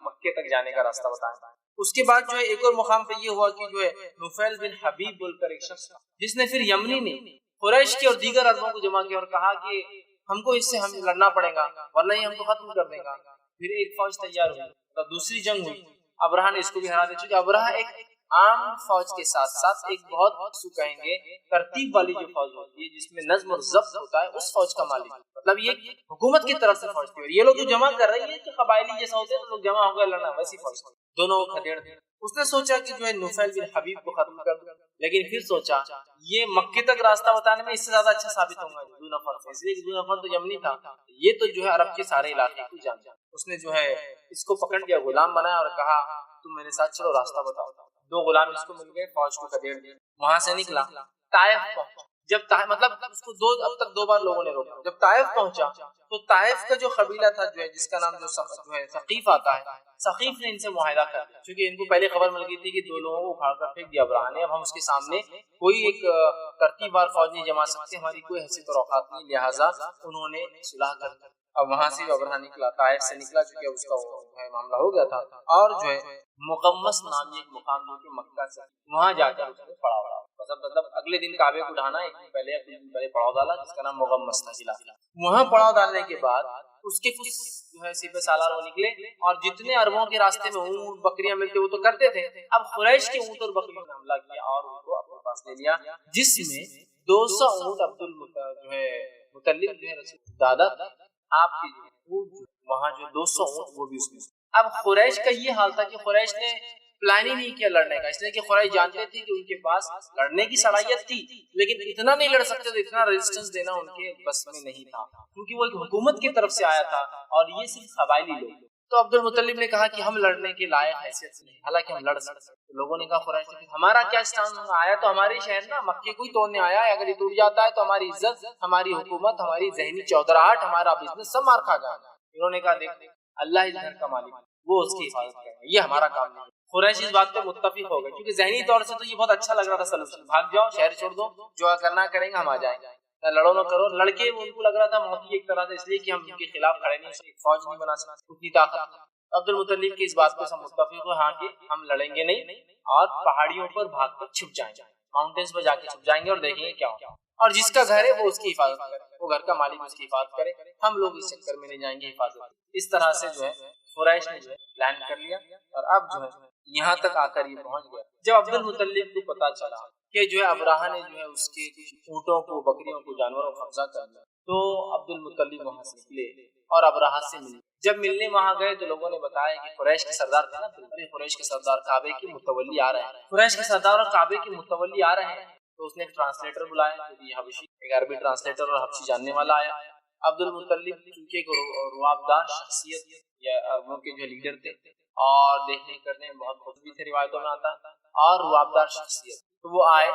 مکے تک جانے کا راستہ بتائیں گا۔ اس کے بعد جو ہے ایک اور مقام پہ یہ ہوا کہ جو ہے نفیل بن حبیب بول کر ایک شخص تھا، جس نے پھر یمنی نے قریش کے اور دیگر عربوں کو جمع کیا اور کہا کہ ہم کو اس سے ہم لڑنا پڑے گا ورنہ یہ ہم کو ختم کر دے گا۔ پھر ایک فوج تیار ہوئی، تو دوسری جنگ ہوئی، ابراہہ نے اس کو بھی ہرا دیا، چونکہ ابراہہ ایک عام فوج کے ساتھ ساتھ ایک بہت کہیں گے ترتیب والی جو فوج ہوتی ہے جس میں نظم اور ضبط ہوتا ہے، اس فوج کا مالک، مطلب یہ حکومت کی طرف سے فوج تھی، اور یہ لوگ جو جمع کر رہے ہیں کہ قبائلی جیسا ہوتے ہیں، لوگ جمع ہو گئے لڑنا، ویسی فوج دونوں کو کھدیڑ دیا۔ اس نے سوچا کہ جو ہے نفیل بن حبیب کو ختم کر دوں، لیکن پھر سوچا یہ مکے تک راستہ بتانے میں اس سے زیادہ اچھا ثابت ہوگا ذو نفر سے، اس لیے ذو نفر تو یمنی تھا، یہ تو جو ہے عرب کے سارے علاقے کو جانتا۔ اس نے جو ہے اس کو پکڑ لیا، غلام بنایا اور کہا تم میرے ساتھ چلو، راستہ بتاؤ۔ دو غلام اس کو مل گئے، فوج کو کھدیڑ دیا، وہاں سے نکلا، طائف پہنچا۔ جب مطلب اس کو اب تک 2 بار لوگوں نے روکا، جب طائف پہنچا تو طائف کا جو قبیلہ تھا جو ہے جس کا نام جو ہے ثقیف آتا ہے، ثقیف نے ان سے معاہدہ کر دیا، کیونکہ ان کو پہلے خبر مل گئی تھی کہ 2 لوگوں کو اکھاڑ کر پھینک دیا ابراہہ نے، اب ہم اس کے سامنے کوئی ایک ترتیب وار فوج نہیں جما سکتے، ہماری کوئی حیثیت اور اوقات نہیں، لہٰذا انہوں نے صلح کر دی۔ اب وہاں سے ابرہہ نکلا، طائف سے نکلا، چونکہ اس کا جو ہے معاملہ ہو گیا تھا، اور جو ہے مقمص نامی ایک مقام جو کہ مکہ سے، وہاں جا کر اس نے پڑاؤ ڈالا، مطلب اگلے دن کعبے کو ڈھانا، ایک دن پہلے پڑاؤ ڈالا، جس کا نام مقمص تھا قلعہ۔ وہاں پڑاؤ ڈالنے کے بعد اس کے کچھ جو ہے سپہ سالار وہ نکلے، اور جتنے عربوں کے راستے میں اونٹ بکریاں ملتے وہ تو کرتے تھے، اب قریش کے اونٹ اور بکریوں نے حملہ کیا اور ان کو اپنے پاس لے لیا، جس میں 200 اونٹ عبدالمطلب جو ہے رسول دادا آپ کی وہاں جو 200 اونٹ وہ بھی اس میں۔ اب قریش کا یہ حال تھا کہ قریش نے پلان ہی نہیں کیا لڑنے کا، اس لیے کہ قریش جانتے تھے کہ ان کے پاس لڑنے کی صلاحیت تھی، لیکن اتنا نہیں لڑ سکتے تھے، اتنا ریزسٹنس دینا ان کے بس میں نہیں تھا، کیونکہ وہ ایک حکومت کی طرف سے آیا تھا اور یہ صرف قبائلی لوگ۔ تو عبدالمطلب نے کہا کہ ہم لڑنے کے لائق حیثیت سے نہیں، حالانکہ ہم لڑ سکتے۔ لوگوں نے کہا قریش نے ہمارا کیا اسٹانس ہوگا، آیا تو ہمارے شہر نا، مکے کوئی توڑنے آیا ہے، اگر یہ ٹوٹ جاتا ہے تو ہماری عزت، ہماری حکومت، ہماری ذہنی چودراہٹ، ہمارا بزنس سب مار کھا جائے گا۔ انہوں نے کہا دیکھ اللہ اس گھر کا مالک، وہ اس کی حفاظت کرے گا، یہ ہمارا کام نہیں۔ قریش اس بات پہ متفق ہو گئے، کیونکہ ذہنی طور سے تو یہ بہت اچھا لگ رہا تھا سلوشن، بھاگ جاؤ، شہر چھوڑ دو، جو کرنا کریں گے، ہم آ جائیں گے، لڑو نہ کرو۔ لڑکے ان کو لگ رہا تھا موتی ایک طرح سے، اس لیے کہ ہم ان کے خلاف کھڑے نہیں، ایک فوج نہیں بنا سکتے، اتنی طاقت۔ عبدالمطلب کی اس بات کو سب متفق ہوئے، ہاں کہ ہم لڑیں گے نہیں، اور پہاڑیوں پر بھاگ کر چھپ جائیں گے، ماؤنٹینز پر جا کے چھپ جائیں گے اور دیکھیں گے کیا ہوگا، اور جس کا گھر ہے وہ اس کی حفاظت کرے، وہ گھر کا مالک اس کی حفاظت کرے، ہم لوگ اس چکر میں نہیں جائیں گے حفاظت۔ اس طرح سے جو ہے قریش نے جو ہے پلان کر لیا، اور اب جو ہے یہاں تک آ کر یہ پہنچ گیا۔ جب عبدالمطلب کو پتا چلا کہ جو ہے ابرہہ نے جو ہے اس کے اونٹوں کو، بکریوں کو، جانوروں کو قبضہ کر لیا، تو عبدالمطلب وہاں سے نکلے اور ابرہہ سے ملے۔ جب ملنے وہاں گئے تو لوگوں نے بتایا کہ قریش کے سردار تھے نا، قریش کے سردار کعبے کے متولی آ رہے ہیں، قریش کے سردار اور کعبے کے متولی آ رہے ہیں، تو اس نے ایک ٹرانسلیٹر بلایا، حبشی ایک عربی ٹرانسلیٹر اور حبشی جاننے والا آیا۔ عبدالمطلب چونکہ ایک روابدار شخصیت یا عربوں کے جو لیڈر تھے، اور دیکھنے کرنے میں بہت خوش بھی تھے، روایتوں میں آتا ہے، اور روابدار شخصیت، تو وہ آئے،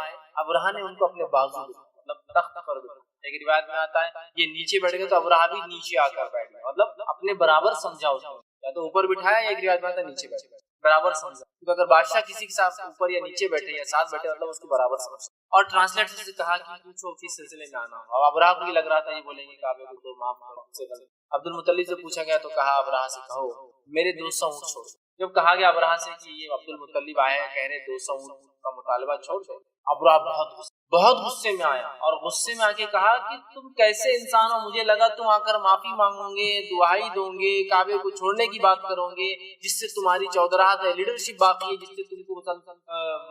ابرہہ نے ان کو اپنے بازو مطلب تخت پر بٹھایا، ایک روایت میں آتا ہے یہ نیچے بیٹھ گئے تو ابرہہ بھی نیچے آ کر بیٹھ گیا، مطلب اپنے برابر سمجھا اس کو، یا تو اوپر بٹھایا، ایک روایت میں آتا ہے نیچے بیٹھ گیا، برابر سمجھا، کیونکہ اگر بادشاہ کسی کے ساتھ اوپر یا نیچے بیٹھے یا ساتھ بیٹھے مطلب اس کو برابر سمجھا۔ اور ٹرانسلیٹر سے کہا کہ پوچھو کس سلسلے میں آنا ہو، اب ابرہہ کو یہ لگ رہا تھا یہ بولیں گے کعبے کو تو معاف کرو۔ عبدالمطلب سے پوچھا گیا تو کہا ابرہہ سے کہو میرے 200 اونٹ چھوڑ۔ جب کہا گیا ابرہہ سے کہ یہ عبدالمطلب آئے ہیں کہہ رہے 200 اونٹ کا مطالبہ چھوڑ دو، ابرہہ بہت غصے میں آیا، اور غصے میں آ کے کہا کہ تم کیسے انسان ہو، مجھے لگا تم آ کر معافی مانگو گے، دعائی دو گے، کعبے کو چھوڑنے کی بات کرو گے، جس سے تمہاری چودراہٹ ہے، لیڈرشپ باقی ہے، جس سے تم کو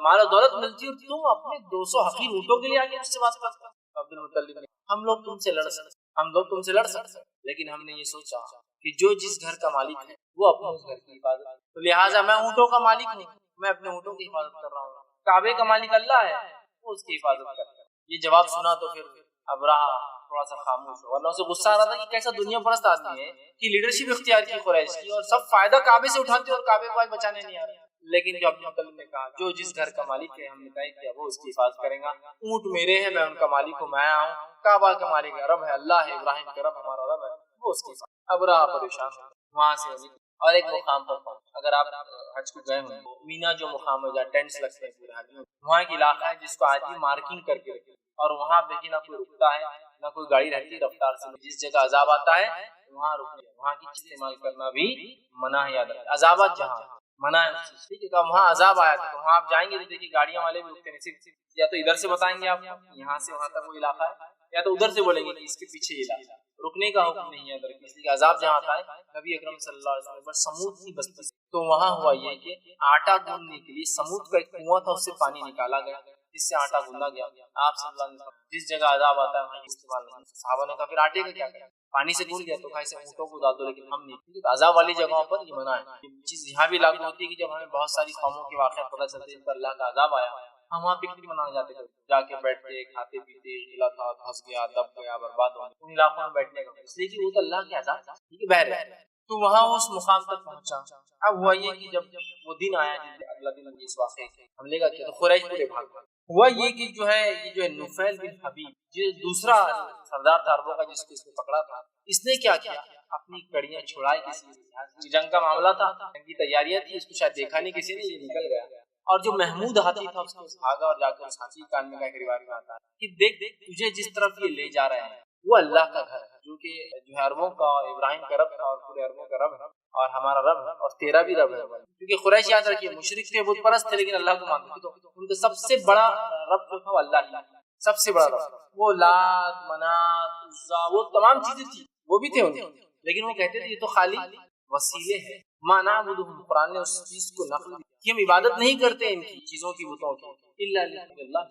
مال و دولت ملتی ہے، تم اپنے 200 حقیر اونٹوں کے لیے آگے مجھ سے بات کرتے ہو۔ عبدالمطلب نے ہم لوگ تم سے لڑ سکتے، لیکن ہم نے یہ سوچا کہ جو جس گھر کا مالک ہے وہ اپنے اس گھر کی حفاظت، تو لہٰذا میں اونٹوں کا مالک ہوں، میں اپنے اونٹوں کی حفاظت کر رہا ہوں، کعبے کا مالک اللہ ہے، وہ اس کی حفاظت کرتا ہے۔ یہ جواب سنا تو پھر ابرہہ تھوڑا سا خاموش ہوا، ورنہ اسے غصہ آ رہا تھا کہ کیسا دنیا پرست آدمی ہے کہ لیڈرشپ اختیار کی قریش کی، اور سب فائدہ کعبے سے اٹھاتے اور کعبے کو آج بچانے نہیں آ رہے۔ لیکن جو عبدالمطلب نے کہا جو جس گھر کا مالک ہے ہم نے طے کیا وہ اس کی حفاظت کرے گا، اونٹ میرے ہیں، میں ان کا مالک ہوں، میں آیا ہوں، کعبہ کا مالک رب ہے، اللہ ہے، ابراہیم کا رب ہمارا رب ہے، وہ اس کی حفاظت۔ ابرہہ پریشان وہاں سے اور ایک مقام پر پہنچا، اگر آپ حج کو گئے ہوں مینا جو مقام ہے جہاں ٹینٹس لگتے ہیں پورے حج میں، وہاں ایک علاقہ ہے جس کو آج بھی مارکنگ کر کے رکھے، اور وہاں دیکھیے نہ کوئی رکتا ہے نہ کوئی گاڑی رہتی رفتار سے، جس جگہ عذاب آتا ہے وہاں رکنے، وہاں کی استعمال کرنا بھی منع ہے، یاد رکھیں عذابات جہاں منع ہے، ٹھیک ہے، تو وہاں عذاب آیا تھا، تو وہاں آپ جائیں گے تو دیکھیے گاڑیاں والے بھی رکتے ہیں، صرف یا تو ادھر سے بتائیں گے آپ یہاں سے وہاں تک وہ علاقہ ہے، یا تو ادھر سے بولیں گے کہ اس کے پیچھے یہ علاقہ، رکنے کا حکم نہیں ہے ادھر، اس لیے عذاب جہاں آتا ہے۔ نبی اکرم صلی اللہ علیہ وسلم پر سمود کی بستی، تو وہاں ہوا یہ کہ آٹا گوندنے کے لیے سمود کا ایک کنواں تھا، اس سے پانی نکالا گیا جس سے آٹا گوندا گیا۔ آپ صلی اللہ علیہ وسلم جس جگہ عذاب آتا ہے وہاں استعمال نہیں، صحابہ نے کہا پھر آٹے کا کیا کریں، پانی سے گون گیا تو ایسے اونٹوں کو ڈال دو، لیکن ہم نہیں، عذاب والی جگہوں پر یہ منع ہے۔ یہ چیز یہاں بھی لاگو ہوتی ہے کہ جب ہمیں بہت ساری قوموں کے واقعات پتہ چلتے ہیں جن پر اللہ کا عذاب آیا، ہم وہاں پکنک منانے جاتے تھے، جا کے بیٹھتے کھاتے پیتے، گلا تھا دھس گیا دب گیا برباد ہو گیا، ان علاقوں میں بیٹھنے کا، اس لیے کہ وہ تو اللہ کے عذاب تھا، ٹھیک ہے، بہر ہے۔ تو وہاں اس مقام تک پہنچا۔ اب ہوا یہ کہ جب وہ دن آیا اگلا دن اس واقعے کے حملے کا کیا تو قریش پورے بھاگ گئے۔ ہوا یہ کہ جو ہے نفیل بن حبیب جو دوسرا سردار تھا عربوں کا جس کو اس نے پکڑا تھا، اس نے کیا کیا اپنی کڑیاں چھڑائی، کسی جنگ کا معاملہ تھا، جنگ کی تیاریاں تھی، اس کو شاید دیکھا نہیں کسی نے، یہ نکل گیا، اور جو محمود ہاتھی تھا اس کو بھاگا اور جا کر اس ہاتھی کان میں کا ایک روایت میں آتا ہے کہ دیکھ تجھے جس طرف یہ لے جا رہے ہیں وہ اللہ کا گھر ہے، جو کہ جو ہے عربوں کا اور ابراہیم کا رب اور پورے عربوں کا رب ہے اور ہمارا رب ہے اور تیرا بھی رب ہے. کیونکہ قریش یاد رکھیے مشرک تھے، بت پرست تھے، لیکن اللہ کو مانتے تھے، تو ان کا سب سے بڑا رب جو تھا وہ اللہ ہی، سب سے بڑا رب. وہ لات منات عزا وہ تمام چیزیں تھی، وہ بھی تھے ان کے، لیکن وہ کہتے تھے یہ تو خالی وسیلے ہیں. ما نعبدهم، قرآن نے اس چیز کو نقل کی، ہم عبادت نہیں کرتے ان کی چیزوں کی، بتوں کی، الا للہ،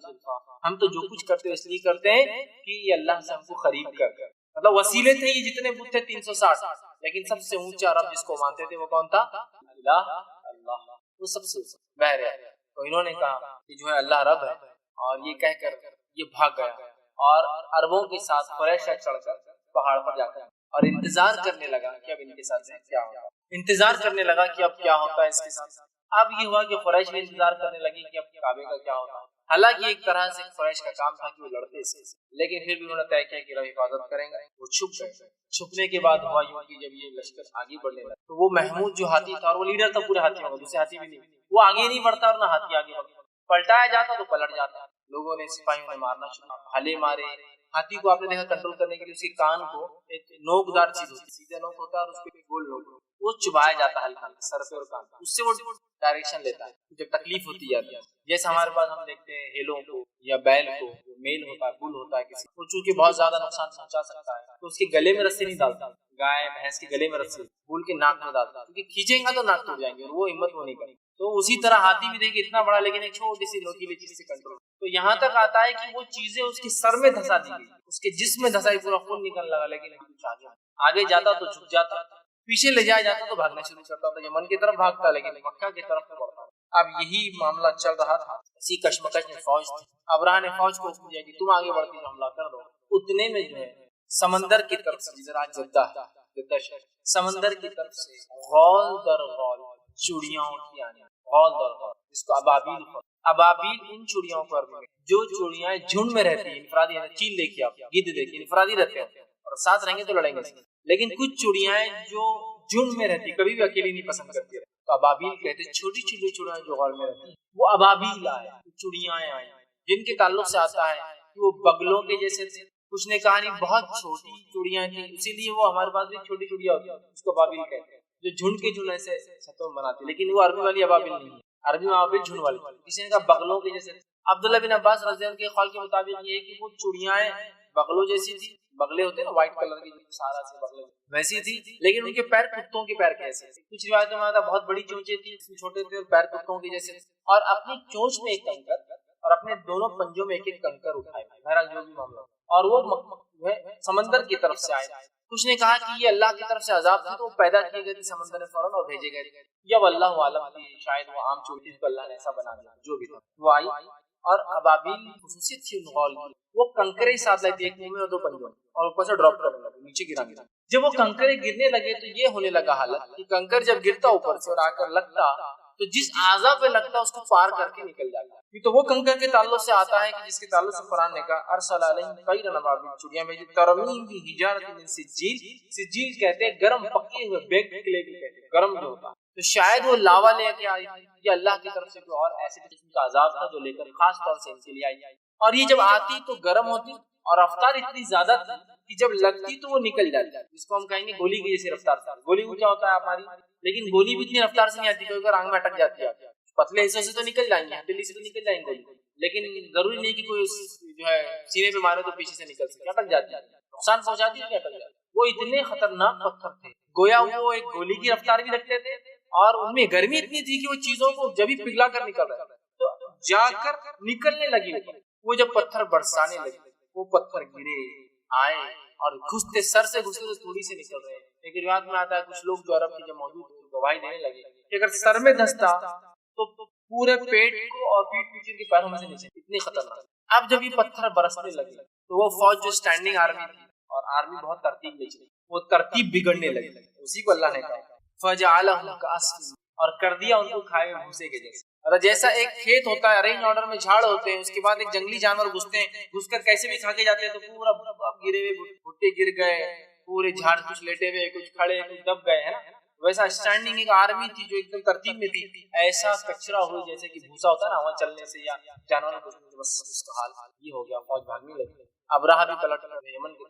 ہم تو جو کچھ کرتے اس لیے کرتے ہیں کہ یہ اللہ سے ہم کو قریب کر. مطلب وسیلے تھے یہ جتنے بت تھے 360، لیکن سب سے اونچا رب جس کو مانتے تھے وہ کون تھا؟ اللہ. اللہ وہ سب سے بہر ہے. تو انہوں نے کہا کہ جو ہے اللہ رب ہے، اور یہ کہہ کر یہ بھاگ گیا اور عربوں کے ساتھ قریش چڑھ کر پہاڑ پر جا کر اور انتظار کرنے لگا کہ اب ان کے ساتھ کیا ہوگا. انتظار کرنے لگا کہ اب کیا ہوتا ہے اس کے ساتھ. اب یہ ہوا کہ قریش بھی انتظار کرنے لگی کہ اب کعبے کا کیا ہوتا ہے. حالانکہ ایک طرح سے قریش کا کام تھا کہ وہ لڑتے سے، لیکن پھر بھی انہوں نے طے کیا کہ حفاظت کریں گے. وہ چھپ گئے. چھپنے کے بعد ہوا یوں کہ جب یہ لشکر آگے بڑھنے لگا تو وہ محمود جو ہاتھی تھا، اور وہ لیڈر تھا پورے ہاتھیوں کا، دوسرے ہاتھی بھی نہیں، وہ آگے نہیں بڑھتا اور نہ ہاتھی آگے بڑھتا. پلٹایا جاتا تو پلٹ جاتا. لوگوں نے سپاہیوں نے مارنا شروع، بھالے مارے. ہاتھی کو آپ نے دیکھا کنٹرول کرنے کے لیے اس کے کان کو ایک نوک دار چیز ہوتی ہے، سیدھا نوک ہوتا ہے اور اس پہ گول نوک، وہ چبایا جاتا ہے ہلکا سر پہ اور کان، اس سے وہ ڈائریکشن لیتا ہے جب تکلیف ہوتی جاتی ہے. جیسے ہمارے پاس ہم دیکھتے ہیں ہیلوں کو یا بیل کو، میل ہوتا ہے، بل ہوتا ہے کسی کو، چونکہ بہت زیادہ نقصان پہنچا سکتا ہے تو اس کے گلے میں رسی نہیں ڈالتا. گائے بھینس کے گلے میں رسی، بل کے ناک میں ڈالتا، کیونکہ کھینچیں گا تو ناک ٹوٹ جائیں گے اور وہ ہمت وہ نہیں کرے. تو اسی طرح ہاتھی بھی دیکھیے اتنا بڑا لیکن ایک چھوٹی سی نوکیلی چیز سے کنٹرول. تو یہاں تک آتا ہے کہ وہ چیزیں اس کے سر میں دھسا دی گئی، اس کے جسم میں دھسائی، پورا خون نکلنے لگا، لیکن آگے جاتا تو جھک جاتا، پیچھے لے جایا جاتا تو بھاگنا شروع کرتا تھا. یمن کی طرف بھاگتا لیکن مکہ کی طرف بڑھتا. اب یہی معاملہ چل رہا تھا. اسی کشمکش میں فوج تھی. ابراہ نے فوج کو حکم دیا کہ تم آگے بڑھ کے حملہ کر دو. اتنے میں جو ہے سمندر کی طرف سے، جدھر آج جدہ ہے، جدہ شہر، سمندر کی طرف سے غول در غول چڑیاں کی آنے، غول در غول، جس کو ابابیل. ابابیل ان چڑیوں پر جو چڑیاں جھنڈ میں رہتی ہیں، انفرادی، چیل دیکھیے آپ، گدھ دیکھیے، انفرادی رہتے ہیں اور ساتھ رہیں گے تو لڑیں گے. لیکن کچھ چڑیاں جو جھنڈ میں رہتی، کبھی بھی اکیلی نہیں پسند کرتی، تو ابابیل کہتے ہیں. چھوٹی چھوٹی چڑیاں جو غول میں رہتی وہ ابابیل آئے، چڑیاں آئے، جن کے تعلق سے آتا ہے کہ وہ بگلوں کے جیسے تھے. کچھ نے کہا نہیں بہت چھوٹی چڑیاں تھیں، اسی لیے وہ ہمارے پاس بھی چھوٹی چڑیاں ہوتی ہیں، اس کو ابابیل کہتے ہیں، جو جھنڈ کے جھنڈ ایسے چھتوں بناتے. لیکن وہ عربی والی ابابیل نہیں ہے، عربی میں ابابیل جھنڈ والی. کسی نے کہا بگلوں کے جیسے. عبداللہ بن عباس رضی اللہ عنہ کے قول کے مطابق یہ ہے کہ وہ چڑیاں بگلوں جیسی تھی. بگلے ہوتے ہیں نا وائٹ کلر کے، سارا سے بگلے ویسی تھی، لیکن ان کے پیر کتوں کے پیر کے جیسے. کچھ روایتوں میں آتا بہت بڑی چونچیں تھی، چھوٹے تھے اور پیر کتوں کے جیسے، اور اپنی چونچ میں ایک کنکر اور اپنے دونوں پنجوں میں ایک ایک کنکر اٹھائے. بہرحال جو بھی معاملہ، اور وہ سمندر کی طرف سے آئے. کچھ نے کہا کہ یہ اللہ کی طرف سے عذاب تھا تو وہ پیدا کیے گئے تھے سمندر میں فوراً اور بھیجے گئے تھے، یا واللہ عالم تھی، شاید وہ عام چوٹی کو اللہ نے ایسا بنا دیا. جو بھی تھا وہ آئی. اور ابابیل خصوصیت تھی غول کی، وہ کنکرے ساتھ لیتی، ایک منہ میں اور دو پنجوں میں، اور اوپر سے ڈراپ کرنے لگے، نیچے گرانے لگے. جب وہ کنکرے گرنے لگے تو یہ ہونے لگا حالت کہ کنکر جب گرتا اوپر سے اور آ کر لگتا تو جس اعضاء پہ لگتا اس کو پار کر کے نکل جاتا. یہ تو وہ کنکر کے تعلق سے آتا ہے کہ جس کے تعلق سے قرآن نے کہا ارسل علیہم طیرا ابابیل، چڑیاں بھیجی، ترمیم بحجارۃ من سجیل. سجیل کہتے ہیں گرم پکے ہوئے بیک کلے کے، کہتے ہیں گرم جو ہوتا. تو شاید وہ لاوا لے کے آئی، یہ اللہ کی طرف سے کوئی اور ایسے قسم کا عذاب تھا جو لے کر خاص طور سے ان کے لیے آئی. اور یہ جب آتی تو گرم ہوتی اور رفتار اتنی زیادہ تھی کہ جب لگتی تو وہ نکل جاتی، جس کو ہم کہیں گے گولی کی جیسی رفتار تھی. گولی کو کیا ہوتا ہے ہماری، لیکن گولی بھی اتنی رفتار سے نہیں آتی، کوئی آنکھ میں اٹک جاتی ہے. پتلے حصوں سے تو نکل جائیں گے، دلی سے تو نکل جائیں گے، لیکن ضروری نہیں کہ کوئی جو ہے سینے پہ مارے تو پیچھے سے نکل سکے، اٹک جاتی ہے، نقصان پہنچاتی ہے، اٹک جاتی. وہ اتنے خطرناک پتھر تھے، گویا وہ ایک گولی کی رفتار بھی رکھتے تھے، اور ان میں گرمی اتنی تھی کہ وہ چیزوں کو جب ہی پگھلا کر نکل رہے تو جا کر نکلنے لگی. وہ جب پتھر برسانے لگے، وہ پتھر گرے آئے اور گھستے، سر سے گھستے تو تھوڑی سے نکل رہے. لیکن روایت میں آتا ہے کچھ لوگ جو عرب کے جو موجود تھے گواہی دینے لگے کہ اگر سر میں دھستا تو پورے پیٹ کو اور پیٹ پیچھے کے پیروں میں سے نیچے، اتنی خطرناک. اب جب یہ پتھر برسنے لگے تو وہ فوج جو اسٹینڈنگ آرمی تھی، اور آرمی بہت ترتیب میں چلی، وہ ترتیب بگڑنے لگی. اسی کو اللہ نے کہا فجعلهم كعصف، اور کر دیا ان کو کھائے ہوئے بھوسے کے جیسے. اور جیسا ایک کھیت ہوتا ہے، ارینج آرڈر میں جھاڑ ہوتے ہیں، اس کے بعد ایک جنگلی جانور گھستے ہیں، گھس کر کیسے بھی کھا کے جاتے ہیں، تو پورا گرے ہوئے بھٹے گر گئے، پورے جھاڑ، کچھ لیٹے ہوئے، کچھ کھڑے، کچھ دب گئے، ہے نا. ویسا اسٹینڈنگ ایک آرمی تھی جو ایک دم ترتیب میں تھی. ایسا کچرا ہوئی جیسے کہ بھوسا ہوتا ہے نا وہاں چلنے سے یا جانوروں کو، بس اس کا حال یہ ہو گیا. فوج بھاگنے لگی. ابراہ بھی پلٹ کر یمن کے،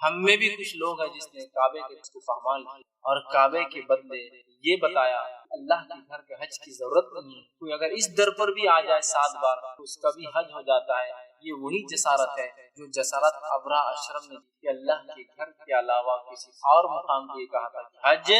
ہم میں بھی کچھ لوگ ہیں جس نے کعبے کے اس کو پامال کیا اور کعبے کے بدلے یہ بتایا اللہ کے گھر کے حج کی ضرورت نہیں ہے، کوئی اگر اس در پر بھی آ جائے 7 بار تو اس کا بھی حج ہو جاتا ہے۔ یہ وہی جسارت ہے جو جسارت ابرہ اشرم نے کہ اللہ کے گھر کے علاوہ کسی اور مقام پہ کہا تھا کہ حج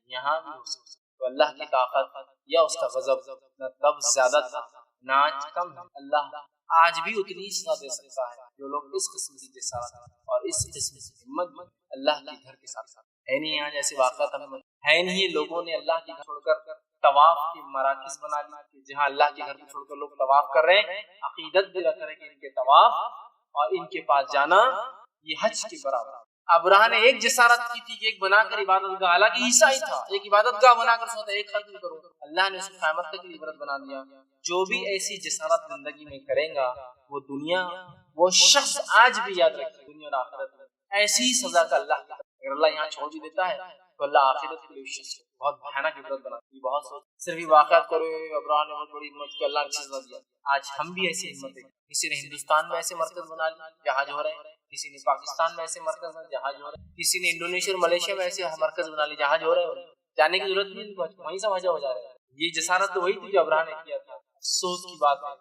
یہاں بھی ہو سکتا ہے۔ تو اللہ کی طاقت یا اس کا غضب نہ تب زیادہ تھا نہ آج کم ہے۔ اللہ آج بھی اتنی سزا دے سکتا ہے جو لوگ اس قسم کی جسارت اور اس قسم کی ہمت اللہ کے گھر کے ساتھ ہے نہیں۔ یہاں جیسے واقعات ہمیں ہے نہیں، لوگوں نے اللہ کے گھر چھوڑ کر طواف کے مراکز بنا لی، جہاں اللہ کے گھر کو چھوڑ کر لوگ طواف کر رہے ہیں، عقیدت بھی رکھ رہے ہیں کہ ان کے طواف اور ان کے پاس جانا یہ حج کے برابر۔ ابراہ نے ایک جسارت کی تھی کہ ایک بنا کر عبادت گاہ، حالانکہ عیسائی تھا، ایک عبادت گاہ بنا کر سوچا ایک ختم کروں، اللہ نے اس کو قیامت تک عبرت بنا دیا۔ جو بھی ایسی جسارت زندگی میں کرے گا وہ دنیا وہ شخص آج بھی یاد رکھے دنیا اور آخرت میں ایسی سزا کا اللہ کا، اگر اللہ یہاں چھوڑ بھی دیتا ہے تو اللہ آخرت کے لیے شخص بہت بھیانک عبرت بناتی ہے۔ بہت سوچ صرف یہ واقعات کرو، ابراہ نے بہت بڑی ہمت کی، اللہ نے سزا دیا۔ آج ہم بھی ایسی ہمت ہے، کسی نے ہندوستان میں ایسے مرکز بنا لی جہاں جو ہو رہے ہیں، کسی نے پاکستان میں ایسے مرکز بنا جہاں جو ہو رہے ہیں، کسی نے انڈونیشیا اور ملیشیا میں ایسے مرکز بنا لی جہاں جو ہو رہے ہیں، جانے کی ضرورت نہیں، وہیں سے وجہ ہو جا رہا ہے۔ یہ جسارت تو وہی تھی جو ابراہ نے کیا تھا۔ افسوس کی بات ہے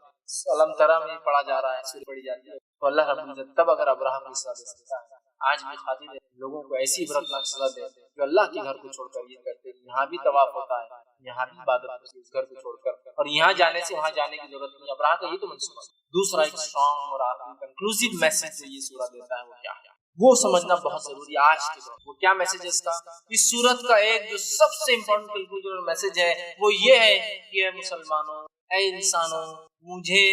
علم ترا میں پڑھا جا رہا ہے، سورہ پڑھی جاتی ہے تو اللہ رب العزت تب اگر ابراہ کو سزا دے سکتا ہے، آج بھی قادر ہے لوگوں کو ایسی عبرتناک سزا دے جو اللہ کے گھر کو چھوڑ کر یہ کرتے ہیں۔ یہاں بھی طواف ہوتا ہے، یہاں بھی عبادت ہوتی ہے اس گھر کو چھوڑ کر، اور یہاں جانے سے وہاں جانے کی ضرورت نہیں۔ ابراہ کا یہ تو منصوبہ۔ دوسرا ایک اسٹرانگ اور آخری کنکلوسیو میسج یہ سورہ دیتا ہے، وہ کیا ہے وہ سمجھنا بہت ضروری ہے آج کے دور۔ وہ کیا میسج ہے اس کا؟ اس سورت کا ایک جو سب سے امپورٹنٹ کنکلوژن میسج ہے وہ یہ ہے کہ اے مسلمانوں، اے انسانوں، مجھے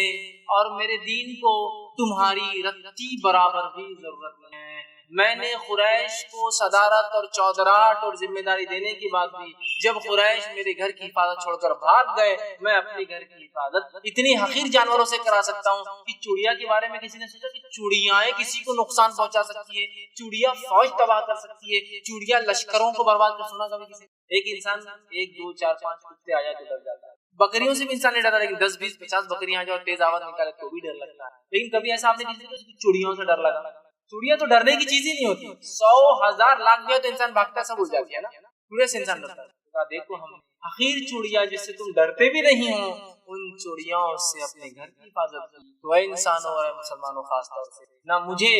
اور میرے دین کو تمہاری رتی برابر بھی ضرورت نہیں ہے۔ میں نے قریش کو صدارت اور چودراہٹ اور ذمہ داری دینے کے بعد بھی جب قریش میرے گھر کی حفاظت چھوڑ کر بھاگ گئے، میں اپنے گھر کی حفاظت اتنی حقیر جانوروں سے کرا سکتا ہوں کہ چڑیا کے بارے میں کسی نے سوچا کہ چڑیاں کسی کو نقصان پہنچا سکتی ہے، چڑیا فوج تباہ کر سکتی ہے، چڑیا لشکروں کو برباد کر، سنا کبھی کسی؟ ایک انسان 1 2 4 5 کتے آ جائے تو ڈر جاتا ہے۔ بکریوں سے بھی انسان نہیں ڈرتا، لیکن 10 20 50 بکریاں آ جائے اور تیز آواز نکالے تو بھی ڈر لگتا ہے۔ لیکن کبھی ایسا آپ نے کسی کو چڑیوں سے ڈر لگا؟ چڑیا تو ڈرنے کی چیز ہی نہیں ہوتی، 100 1000 لاکھ بھی تو انسان بھاگتا سب بھول جاتی ہے نا، چڑیا سے انسان ڈرتا ہے۔ دیکھو ہم حقیر چڑیا جس سے تم ڈرتے بھی نہیں ہو، ان چڑیاں سے اپنے گھر کی حفاظت کی۔ تو اے انسانوں اور مسلمانوں، خاص طور سے نہ مجھے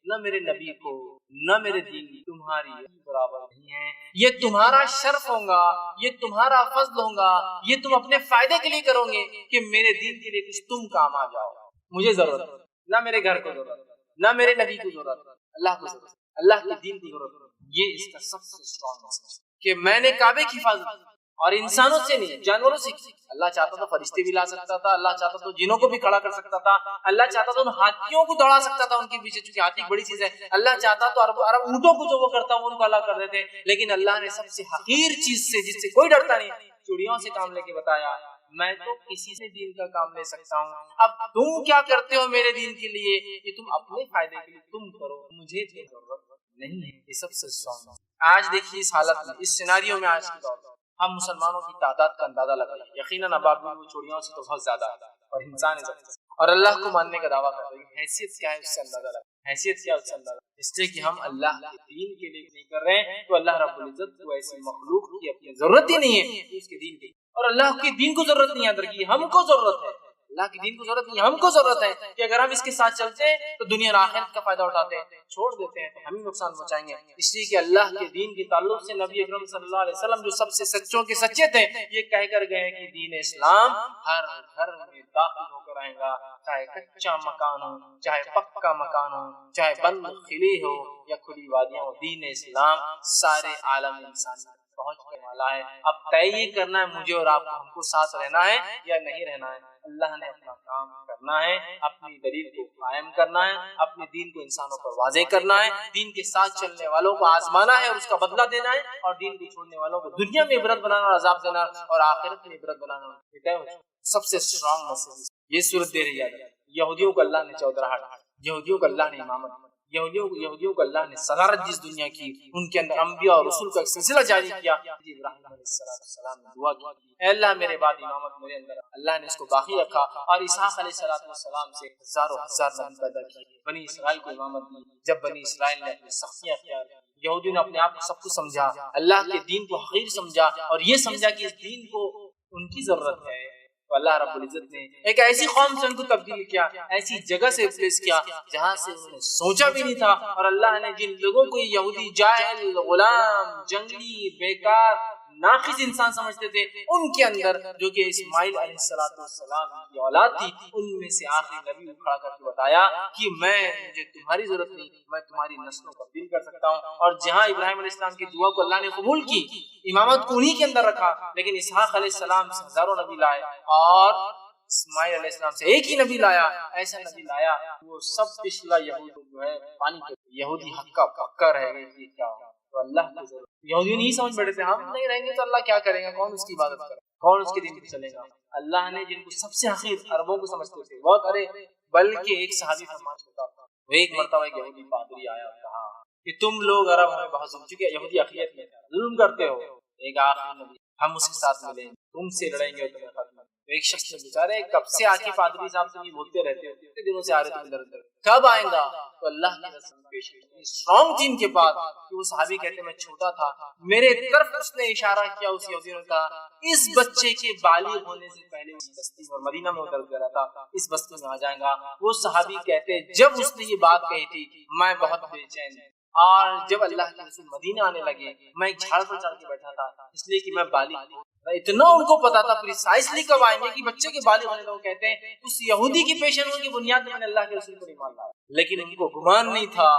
نہ میرے نبی کو نہ میرے دین تمہاری برابر نہیں ہے، یہ تمہارا شرف ہوگا، یہ تمہارا فضل ہوگا، یہ تم اپنے فائدے کے لیے کرو گے کہ میرے دین کے لیے کچھ تم کام آ جاؤ۔ مجھے ضرورت ہے، نہ میرے گھر کو ضرورت ہے، نہ میرے نبی کو ضرورت ہے، اللہ کو ضرورت ہے، اللہ کے دین کی ضرورت ہے۔ یہ اس کا سب سے اسٹرانگ میسج کہ میں نے کعبے کی حفاظت اور انسانوں سے نہیں جانوروں سے کی۔ اللہ چاہتا تو فرشتے بھی لا سکتا تھا، اللہ چاہتا تو جنوں کو بھی کھڑا کر سکتا تھا، اللہ چاہتا تو ان ہاتھیوں کو دوڑا سکتا تھا ان کے پیچھے، چونکہ ہاتھی بڑی چیز ہے، اللہ چاہتا تو عرب اونٹوں کو جو وہ کرتا وہ ان کو اللہ کر دیتے، لیکن اللہ نے سب سے حقیر چیز سے جس سے کوئی ڈرتا نہیں، چڑیوں سے کام لے کے بتایا میں تو کسی سے دین کا کام لے سکتا ہوں، اب تم کیا کرتے ہو میرے دین کے لیے کہ تم اپنے فائدے کے لیے تم کرو، مجھے تو ضرورت نہیں ہے۔ یہ سب سے اسٹرانگ ہے۔ آج دیکھیے اس حالت میں، اس سیناریو میں آج کے دور میں ہم مسلمانوں کی تعداد کا اندازہ لگا رہے ہیں، یقیناً ابابیل وہ چڑیوں سے تو بہت زیادہ ہے، اور انسان اور اللہ کو ماننے کا دعویٰ کر رہے ہیں۔ حیثیت کیا ہے اس سے اندازہ لگا، حیثیت کیا ہے اس سے اندازہ، اس لیے کہ ہم اللہ کے دین کے لیے نہیں کر رہے ہیں تو اللہ رب العزت کو ایسی مخلوق کی اپنی ضرورت ہی نہیں ہے اس کے دین کی، اور اللہ کے دین کو ضرورت نہیں ہے، درگی ہم کو ضرورت ہے، اللہ کے دین کو ضرورت نہیں، ہم کو ضرورت ہے کہ اگر ہم اس کے ساتھ چلتے ہیں تو دنیا اور آخرت کا فائدہ اٹھاتے ہیں، چھوڑ دیتے ہیں تو ہم ہی نقصان پہنچائیں گے۔ اس لیے کہ اللہ کے دین کے تعلق سے نبی اکرم صلی اللہ علیہ وسلم جو سب سے سچوں کے سچے تھے، یہ کہہ کر گئے کہ دین اسلام ہر گھر میں داخل ہو کر آئے گا، چاہے کچا مکان ہو، چاہے پکا مکان ہو، چاہے بند خلی ہو یا کھلی وادیاں ہو، دین اسلام سارے عالم انسان پہنچ کے والا ہے۔ اب طے یہ کرنا ہے مجھے اور آپ کو، ہم کو ساتھ رہنا ہے یا نہیں رہنا ہے۔ اللہ نے اپنا کام کرنا ہے، اپنی دلیل کو قائم کرنا ہے، اپنے دین کو انسانوں پر واضح کرنا ہے، دین کے ساتھ چلنے والوں کو آزمانا ہے اور اس کا بدلہ دینا ہے، اور دین کو چھوڑنے والوں کو دنیا میں عبرت بنانا اور عذاب دینا اور آخرت میں عبرت بنانا۔ سب سے اسٹرانگ میسج یہ صورت دے رہی ہے۔ یہودیوں کو اللہ نے چودراہٹ، یہودیوں کو اللہ نے امامت، یہودیوں کو اللہ نے صدارت جس دنیا کی، ان کے اندر انبیاء اور رسول کا ایک سلسلہ جاری کیا۔ ابراہیم علیہ السلام نے دعا کی، اے اللہ میرے بعد امامت میرے اندر، اللہ نے اس کو باقی رکھا، اور اسحاق علیہ السلام سے ہزاروں ہزار نبی پیدا کیے، بنی اسرائیل کو امامت دی۔ جب بنی اسرائیل نے اپنی سختیاں اختیار کی، یہودیوں نے اپنے آپ کو سب کچھ سمجھا، اللہ کے دین کو حقیر سمجھا، اور یہ سمجھا کہ اس دین کو ان کی ضرورت ہے، تو اللہ رب العزت نے ایک ایسی قوم سے ان کو تبدیل کیا، ایسی جگہ سے پلیس کیا جہاں سے انہوں نے سوچا بھی نہیں تھا، اور اللہ نے جن لوگوں کو یہودی جاہل، غلام، جنگلی، بیکار، ناقص انسان سمجھتے تھے، ان کے اندر جو کہ اسماعیل علیہ السلام کی اولاد تھی، ان میں سے آخری نبی کو کھڑا کر کے بتایا کہ مجھے تمہاری ضرورت نہیں، میں تمہاری نسلوں کو تبدیل کر سکتا ہوں۔ اور جہاں ابراہیم علیہ السلام کی دعا کو اللہ نے قبول کی، امامت کو انہی کے اندر رکھا، لیکن اسحاق علیہ السلام سے ہزاروں نبی لائے، اور اسماعیل علیہ السلام سے ایک ہی نبی لایا، ایسا نبی لایا وہ سب پچھلا یہود جو ہے پانی کے یہودی حق کا پکا رہ گئے کہ کیا ہو، تو اللہ کی ضرورت۔ یہودی نہیں سمجھ بیٹھے تھے ہم نہیں رہیں گے تو اللہ کیا کرے گا، کون اس کی عبادت کرے، کون اس کے دین پہ چلے گا۔ اللہ نے جن کو سب سے حقیر عربوں کو سمجھتے تھے بہت، ارے بلکہ ایک صحابی فرمان ہوتا تھا، وہ ایک مرتبہ ایک یہودی پادری آیا اور کہا کہ تم لوگ عرب ہمیں بہت ظلم، چونکہ یہودی اقلیت میں ظلم کرتے ہو، ایک آخری نبی ہم اس کے ساتھ ملیں گے، تم سے لڑیں گے تمہیں ختم۔ ایک شخص نے بیچارے کب سے آ کے پادری صاحب سے بولتے رہتے ہو، کتنے دنوں سے آ رہے تھے ادھر ادھر، کب آئیں گا؟ تو اللہ کی رسول پیش اسٹرانگ تھی ان کے بعد کہ وہ صحابی کہتے میں چھوٹا تھا، میرے طرف اس نے اشارہ کیا، اس یہودی نے کہا اس بچے کے بالغ ہونے سے پہلے اس بستی میں، مدینہ میں اتر گیا تھا، اس بستی میں آ جائے گا۔ وہ صحابی کہتے جب اس نے یہ بات کہی تھی میں بہت بے چین، اور جب اللہ کے رسول مدینہ آنے لگے میں ایک جھاڑ پر چڑھ کے بیٹھا تھا، اس لیے کہ میں بالغ ہوں، اتنا ان کو پتا تھا پریسائزلی کب آئیں گے کہ بچے کے بالغ ہونے لوگ کہتے ہیں اس یہودی کی پیشن کی بنیاد میں نے اللہ کے رسول پر ایمان لایا، لیکن ان کو گمان نہیں تھا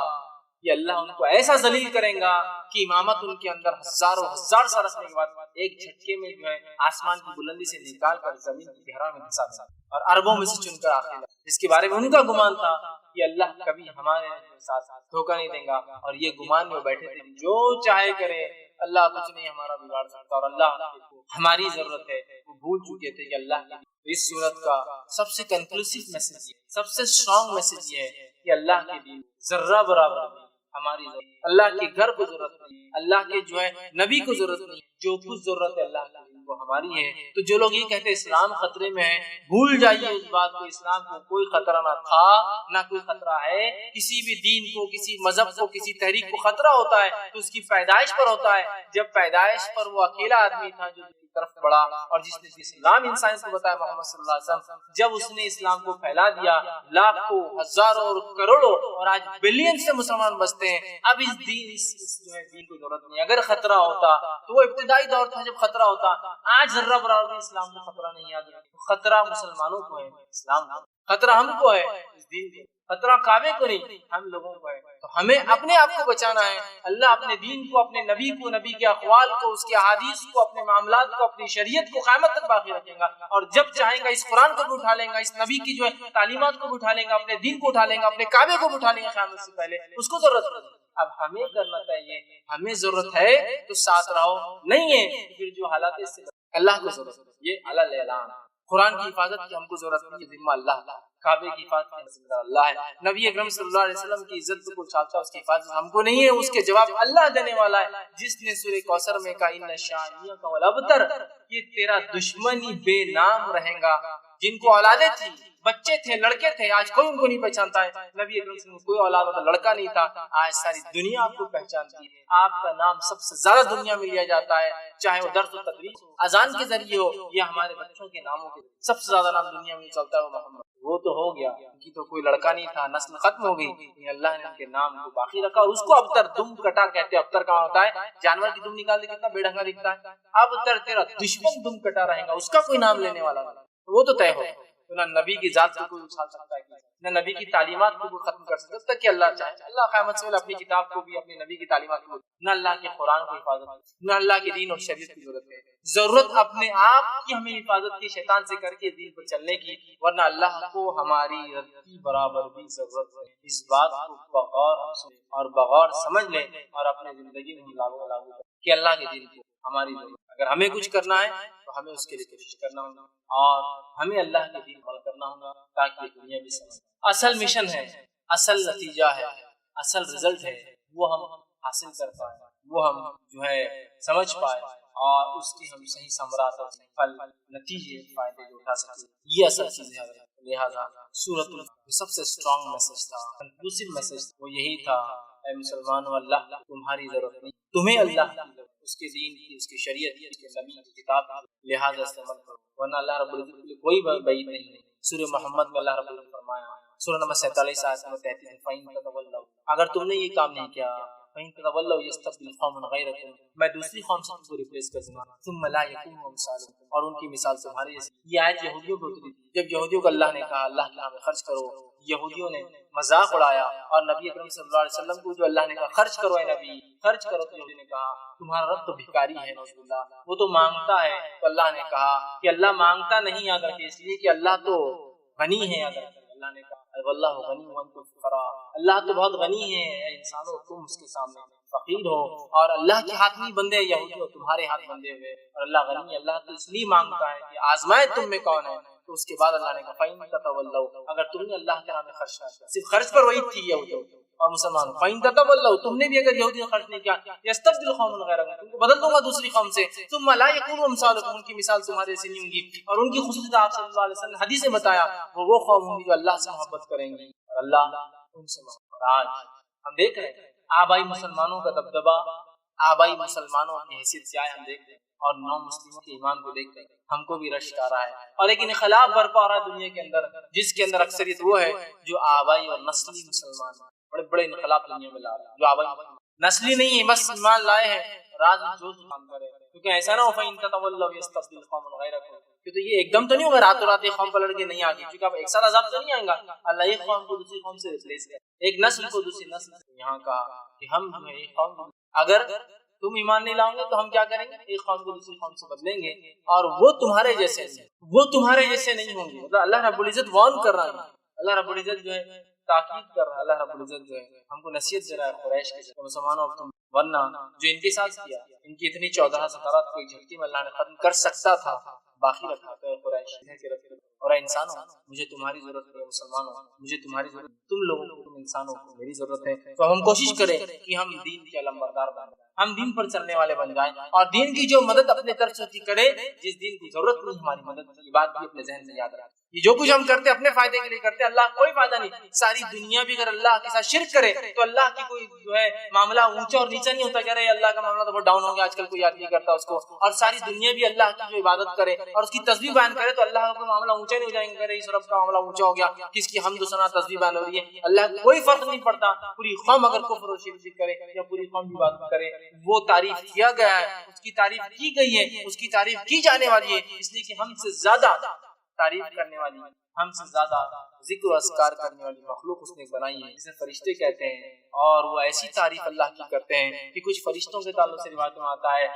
کہ اللہ ان کو ایسا ذلیل کرے گا کہ امامت ان کے اندر ہزاروں ہزار سال رکھنے کے بعد ایک جھٹکے میں جو ہے آسمان کی بلندی سے نکال کر زمین کی گہرا میں دھسا دیا، اور عربوں میں سے چن کر آخر لگا، جس کے بارے میں ان کا گمان تھا کہ اللہ کبھی ہمارے ساتھ دھوکہ نہیں دے گا، اور یہ گمان میں بیٹھے تھے جو چاہے کرے اللہ کچھ نہیں ہمارا بگاڑ سکتا، اور اللہ ہماری ضرورت ہے، وہ بھول چکے تھے کہ اللہ کی۔ اس صورت کا سب سے کنکلوسیو میسج، سب سے اسٹرانگ میسج یہ ہے کہ اللہ کے دین ذرہ برابر نہیں ہماری ضرورت، اللہ کے گھر کو ضرورت نہیں، اللہ کے جو ہے نبی کو ضرورت نہیں، جو کچھ ضرورت ہے اللہ کے دین کو ہماری ہے۔ تو جو لوگ یہ کہتے ہیں اسلام خطرے میں ہے، بھول جائیے اس بات کو، اسلام کو کوئی خطرہ نہ تھا نہ کوئی خطرہ ہے۔ کسی بھی دین کو، کسی مذہب کو، کسی تحریک کو خطرہ ہوتا ہے تو اس کی پیدائش پر ہوتا ہے، جب پیدائش پر وہ اکیلا آدمی تھا جو طرف بڑھا، اور جس نے اسلام انسان کو بتایا محمد صلی اللہ علیہ وسلم، جب اس نے اسلام کو پھیلا دیا لاکھوں، ہزاروں اور کروڑوں، اور آج بلین سے مسلمان بستے ہیں، اب اس دین جو ہے دین کو ضرورت نہیں۔ اگر خطرہ ہوتا تو وہ ابتدائی دور تھا جب خطرہ ہوتا، آج ذرہ برابر بھی اسلام کو خطرہ نہیں، یاد رکھو خطرہ مسلمانوں کو ہے، اسلام کو خطرہ ہم کو ہے، اس دین کو خطرہ کعبے کو نہیں، ہم لوگوں کو ہے۔ تو ہمیں اپنے آپ کو بچانا ہے، اللہ اپنے دین کو، اپنے نبی کو، نبی کے اقوال کو، اس کے احادیث کو، اپنے معاملات کو، اپنی شریعت کو قیامت تک باقی رکھے گا، اور جب چاہیں گا اس قرآن کو بھی اٹھا لیں گا، اس نبی کی جو ہے تعلیمات کو بھی اٹھا لیں گا، اپنے دین کو اٹھا لیں گا، اپنے کعبے کو بھی اٹھا لیں گا قیامت سے پہلے، اس کو ضرورت نہیں۔ اب ہمیں کرنا چاہیے، ہمیں ضرورت ہے تو ساتھ رہو، نہیں ہے پھر جو حالات اس سے اللہ کو ضرورت ہے، یہ علی الاعلان۔ قرآن کی حفاظت کی ہم کو ضرورت نہیں، یہ ذمہ اللہ کا، کعبے کی حفاظت کی ذمہ اللہ ہے، نبی اکرم صلی اللہ علیہ وسلم کی عزت کو چھاپتا اس کی حفاظت ہم کو نہیں ہے، اس کے جواب اللہ دینے والا ہے، جس نے سورہ کوثر میں کہا ان شانیک والابتر، یہ تیرا دشمن ہی بے نام رہے گا۔ جن کو اولادیں تھی، بچے تھے، لڑکے تھے، آج کوئی ان کو نہیں پہچانتا ہے، نبی اکرم صلی اللہ علیہ وسلم کوئی اولاد ہوتا لڑکا نہیں تھا، آج ساری دنیا آپ کو پہچانتی ہے، آپ کا نام سب سے زیادہ دنیا میں لیا جاتا ہے، چاہے وہ درس و تدریس اذان کے ذریعے ہو یا ہمارے بچوں کے ناموں کے، سب سے زیادہ نام دنیا میں چلتا ہے وہ محمد۔ وہ تو ہو گیا، ان کی تو کوئی لڑکا نہیں تھا، نسل ختم ہو گئی، اللہ نے ان کے نام کو باقی رکھا، اور اس کو ابتر، دم کٹا کہتے ہیں، ابتر کا ہوتا ہے جانور کی دم نکال دے کتنا بے ڈھنگا دکھتا ہے، ابتر تیرا دشمن دم کٹا رہے گا، اس کا کوئی نام لینے والا نہیں، وہ تو طے ہو۔ تو نہ نبی کی ذات کو کوئی اچھال سکتا ہے، نہ نبی کی تعلیمات کو کوئی ختم کر سکتا ہے، کہ اللہ چاہے اللہ قیامت سے اپنی کتاب کو بھی، اپنے نبی کی تعلیمات کو، نہ اللہ کے قرآن کو حفاظت، نہ اللہ کے دین اور شریعت کی ضرورت ہے، ضرورت اپنے آپ کی ہمیں حفاظت کی، شیطان سے کر کے دین پر چلنے کی، ورنہ اللہ کو ہماری رتی برابر بھی ضرورت ہے۔ اس بات کو بغور اور بغور سمجھ لیں اور اپنے زندگی میں لاگو کہ اللہ کے دین کو ہماری ضرورت، اگر ہمیں کچھ کرنا ہے تو ہمیں اس کے لیے کوشش کرنا ہوگا، اور ہمیں اللہ کے دین عمل کرنا ہوگا، تاکہ دنیا بھی سمجھے۔ اصل مشن ہے، اصل نتیجہ ہے، اصل رزلٹ ہے وہ ہم حاصل کر پائے، وہ ہم جو ہے سمجھ پائے اور اس کی ہم صحیح ثمرات اور پھل نتیجے فائدے جو اٹھا سکتے، یہ اصل چیز ہے۔ لہٰذا سورۃ سب سے اسٹرانگ میسج تھا، کنکلوسیو میسج وہ یہی تھا، اے مسلمانوں اللہ تمہاری ضرورت نہیں، تمہیں اللہ کی ضرورت، اس کے دین کی، اس کی شریعت کی، اس کے نبی کی کتاب کی، لہٰذا استعمال کرو، ورنہ اللہ رب العزت کے لیے کوئی بعید نہیں ہے۔ سورہ محمد میں اللہ رب العزت نے فرمایا، سورہ نمبر 47 آیت نمبر 33، فَإِن تَتَوَلَّوْا، اگر تم نے یہ کام نہیں کیا، فَإِن تَتَوَلَّوْا يَسْتَبْدِلْ قَوْمًا غَيْرَكُمْ، میں دوسری قوم سے تم کو ریپلیس کر دوں گا، ثُمَّ لَا يَكُونُوا أَمْثَالَكُمْ، اور ان کی مثال تمہارے جیسی۔ یہ آیت یہودیوں کو اتری، جب یہودیوں کو اللہ نے کہا اللہ کے راہ میں خرچ کرو، یہودیوں نے مذاق اڑایا، اور نبی اکرم صلی اللہ علیہ وسلم کو جو اللہ نے کہا خرچ کرو اے نبی خرچ کرو، تو یہودیوں نے کہا تمہارا رب تو بھکاری ہے، نعوذ باللہ، وہ تو مانگتا ہے، تو اللہ نے کہا کہ اللہ مانگتا نہیں اگر کہ اس لیے کہ اللہ تو غنی ہے، اگر اللہ نے کہا واللہ غنی وانتم فقراء، اللہ تو بہت غنی ہے، اے انسانوں تم اس کے سامنے فقیر ہو، اور اللہ کے ہاتھ میں بندے یہودیوں تمہارے ہاتھ بندے ہوئے، اور اللہ غنی ہے، اللہ تو اس لیے مانگتا ہے کہ آزمائے تم میں کون ہے۔ تو اس کے بعد اللہ نے کہا فَإِن تَتَوَلَّوْا، اگر تم نے اللہ کے راہ میں خرچ کیا، صرف خرچ پر وہی تھی یہودیوں اور مسلمانوں، فَإِن تَتَوَلَّوْا، تم نے بھی اگر یہودی نے خرچ نہیں کیا، يَسْتَبْدِلْ قَوْمًا غَيْرَكُمْ، تم کو بدل دوں گا دوسری قوم سے، ثُمَّ لَا يَكُونُوا أَمْثَالَكُمْ، ان کی مثال تمہارے سے نہیں ہوں گی، اور ان کی خصوصیت آپ صلی اللہ علیہ وسلم نے حدیث میں بتایا، وہ قوم ہوں گی جو اللہ سے محبت کریں گی اور اللہ ان سے محبت۔ اور آج ہم دیکھ رہے ہیں آبائی مسلمانوں کا دبدبہ، آبائی مسلمانوں کی حیثیت کیا ہے ہم دیکھ رہے ہیں، اور نو مسلموں کے ایمان کو دیکھ رہے ہیں، ہم کو بھی رشک آ رہا ہے، اور ایک انقلاب برپا ہو رہا ہے دنیا کے اندر، جس کے اندر اکثریت وہ ہے جو آبائی اور نسلی مسلمان ہیں، بڑے بڑے انقلاب دنیا میں لا رہے ہیں، جو آبائی نسلی نہیں ہے، بس ایمان لائے ہیں، راز جو کام کرے، کیونکہ ایسا نہ ہو فَإِن تَتَوَلَّوْا يَسْتَبْدِلْ قَوْمًا غَيْرَكُمْ، کیونکہ یہ ایک دم تو نہیں ہوگا راتوں رات ایک قوم پلٹ کے نہیں آگی، کیونکہ اب ایک سال عذاب تو نہیں آئے گا، اللہ ایک قوم کو دوسری قوم سے ریپلیس کرے، ایک نسل کو دوسری نسل سے۔ یہاں کہا کہ ہم جو ہے ایک قوم، اگر تم ایمان نہیں لاؤ گے تو ہم کیا کریں گے، ایک قوم کو دوسری قوم سے بدلیں گے، اور وہ تمہارے جیسے نہیں ہوں گے۔ مطلب اللہ رب العزت وارن کر رہا ہے، اللہ رب العزت جو ہے تاکید کر رہا ہے، اللہ رب العزت جو ہے ہم کو نصیحت دے رہا ہے قریش کے مسلمانوں، تم ورنہ جو ان کے ساتھ کیا، ان کی اتنی 14 ستارات کو ایک جھٹکی میں اللہ نے ختم کر سکتا تھا، باقی رکھا تو قریش اور انسانوں مجھے تمہاری ضرورت ہے، مسلمانوں مجھے تمہاری ضرورت، تم لوگوں کو، تم انسانوں کو میری ضرورت ہے، تو ہم کوشش کریں کہ ہم دین کے علمبردار بن جائیں، ہم دین پر چلنے والے بن جائیں، اور دین کی جو مدد اپنے طرف سے کرے، جس دین کی ضرورت نہیں ہماری مدد کی، بات بھی اپنے ذہن میں یاد رکھیں، یہ جو کچھ ہم کرتے اپنے فائدے کے لیے کرتے، اللہ کوئی فائدہ نہیں، ساری دنیا بھی اگر اللہ کے ساتھ شرک کرے تو اللہ کی کوئی جو ہے معاملہ اونچا اور نیچا نہیں ہوتا، کہہ رہے اللہ کا معاملہ تو بہت ڈاؤن ہو گیا، آج کل کوئی یاد نہیں کرتا اس کو، اور ساری دنیا بھی اللہ کی جو عبادت کرے اور اس کی تسبیح بیان کرے تو اللہ کا معاملہ اونچا نہیں ہو جائیں گے، اس رب کا معاملہ اونچا ہو گیا، کس کی حمد و ثنا تسبیح بیان ہو رہی ہے، اللہ کو کوئی فرق نہیں پڑتا، پوری قوم اگر کفر و شرک کرے یا پوری قوم عبادت کرے، وہ تعریف کیا گیا ہے، اس کی تعریف کی گئی ہے، اس کی تعریف کی جانے والی ہے، اس لیے کہ ہم سے زیادہ تعریف کرنے والی، ہم سے زیادہ ذکر و اذکار کرنے والی مخلوق اس نے بنائی ہے، جسے فرشتے کہتے ہیں، اور وہ ایسی تعریف اللہ کی کرتے ہیں کہ کچھ فرشتوں کے تعلق سے روایت میں آتا ہے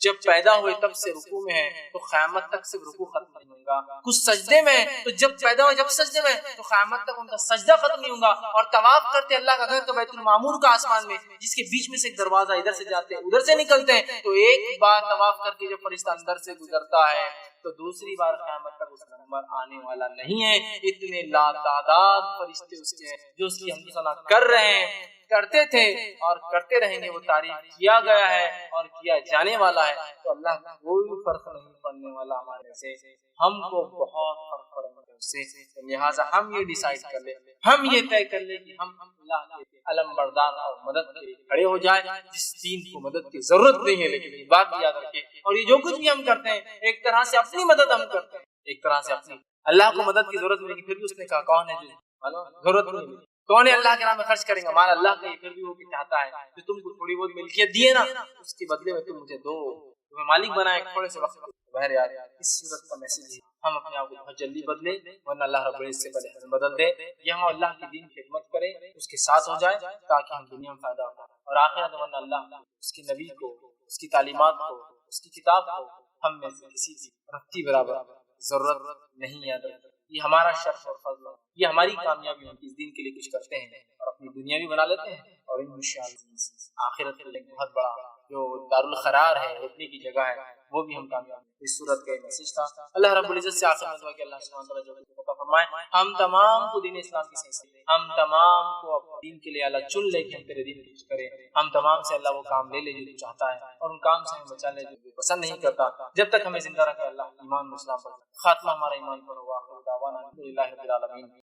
جب پیدا ہوئے تب سے رکوع میں ہیں تو قیامت تک سے رکوع ختم نہیں ہوگا، کچھ سجدے میں تو جب پیدا ہوئے جب سجدے میں تو قیامت تک ان کا سجدہ ختم نہیں ہوگا، اور طواف کرتے اللہ کا گھر تو بیت المعمور کا آسمان میں، جس کے بیچ میں سے ایک دروازہ، ادھر سے جاتے ہیں ادھر سے نکلتے ہیں، تو ایک بار طواف کر کے جب فرشتہ اندر سے گزرتا ہے تو دوسری بار قیامت تک اس کا نمبر آنے والا نہیں ہے، اتنے لا تعداد فرشتے اس کے جو اس کی حمد ثنا کر رہے ہیں، کرتے تھے اور کرتے رہیں گے، وہ تعریف کیا گیا ہے اور کیا جانے والا ہے، تو اللہ کا کوئی فرق نہیں پڑنے والا ہمارے سے، ہم کو بہت فرق پڑے گا اس سے، لہٰذا ہم یہ ڈیسائیڈ کر لیں، ہم یہ طے کر لیں کہ ہم اللہ کے علم بردار اور مدد کے کھڑے ہو جائیں، جس دین کو مدد کی ضرورت نہیں ہے، لیکن یہ بات یاد رکھیں، اور یہ جو کچھ بھی ہم کرتے ہیں ایک طرح سے اپنی مدد ہم کرتے ہیں، ایک طرح سے اپنی، اللہ کو مدد کی ضرورت نہیں، پھر بھی اس نے کہا کون ہے جو ضرورت نہیں، کون ہے اللہ کے نام میں خرچ کریں گا مال اللہ کا، پھر بھی وہ چاہتا ہے کہ تم کو تھوڑی بہت ملکیت دیے نا، اس کے بدلے میں تم مجھے دو، تمہیں مالک بنائے تھوڑے سے وقت۔ بہر یار اس صورت کا میسج ہے ہم اپنے آپ کو بہت جلدی بدلے، ورنہ اللہ رب العزت سے پہلے ہمیں بدل دے، یا ہم اللہ کی دین کی خدمت کریں، اس کے ساتھ ہو جائے تاکہ ہم دنیا میں فائدہ ہو، اور آخرت ورنہ اللہ اس کے نبی کو، اس کی تعلیمات کو، اس کی کتاب کو ہم میں سے کسی کی رتی برابر ضرورت نہیں یاد رکھتا، یہ ہمارا شرف اور فضل ہے، یہ ہماری کامیابی ہے، اس دین کے لیے کچھ کرتے ہیں اور اپنی دنیا بھی بنا لیتے ہیں، اور انشاءاللہ آخرت کے لیے بہت بڑا جو دارالقرار ہے، رکنے کی جگہ ہے، وہ بھی ہم کامیاب ہیں۔ اس صورت کا میسج تھا، اللہ رب العزت سے آخر میں دعا کہ اللہ سبحانہ وتعالیٰ جو فرمائے ہم تمام کو دین اسلام کی صحیح سے، ہم تمام کو دین کے لیے اللہ چن لے کہ ہم تیرے دین کی کریں، ہم تمام سے اللہ وہ کام لے لے جو تو چاہتا ہے، اور ان کام سے ہمیں بچا لے جو تو پسند نہیں کرتا، جب تک ہمیں زندہ رکھے اللہ ایمان و اسلام پر، خاتمہ ہمارا ایمان پر ہوا، دعوانا الحمدللہ رب العالمین۔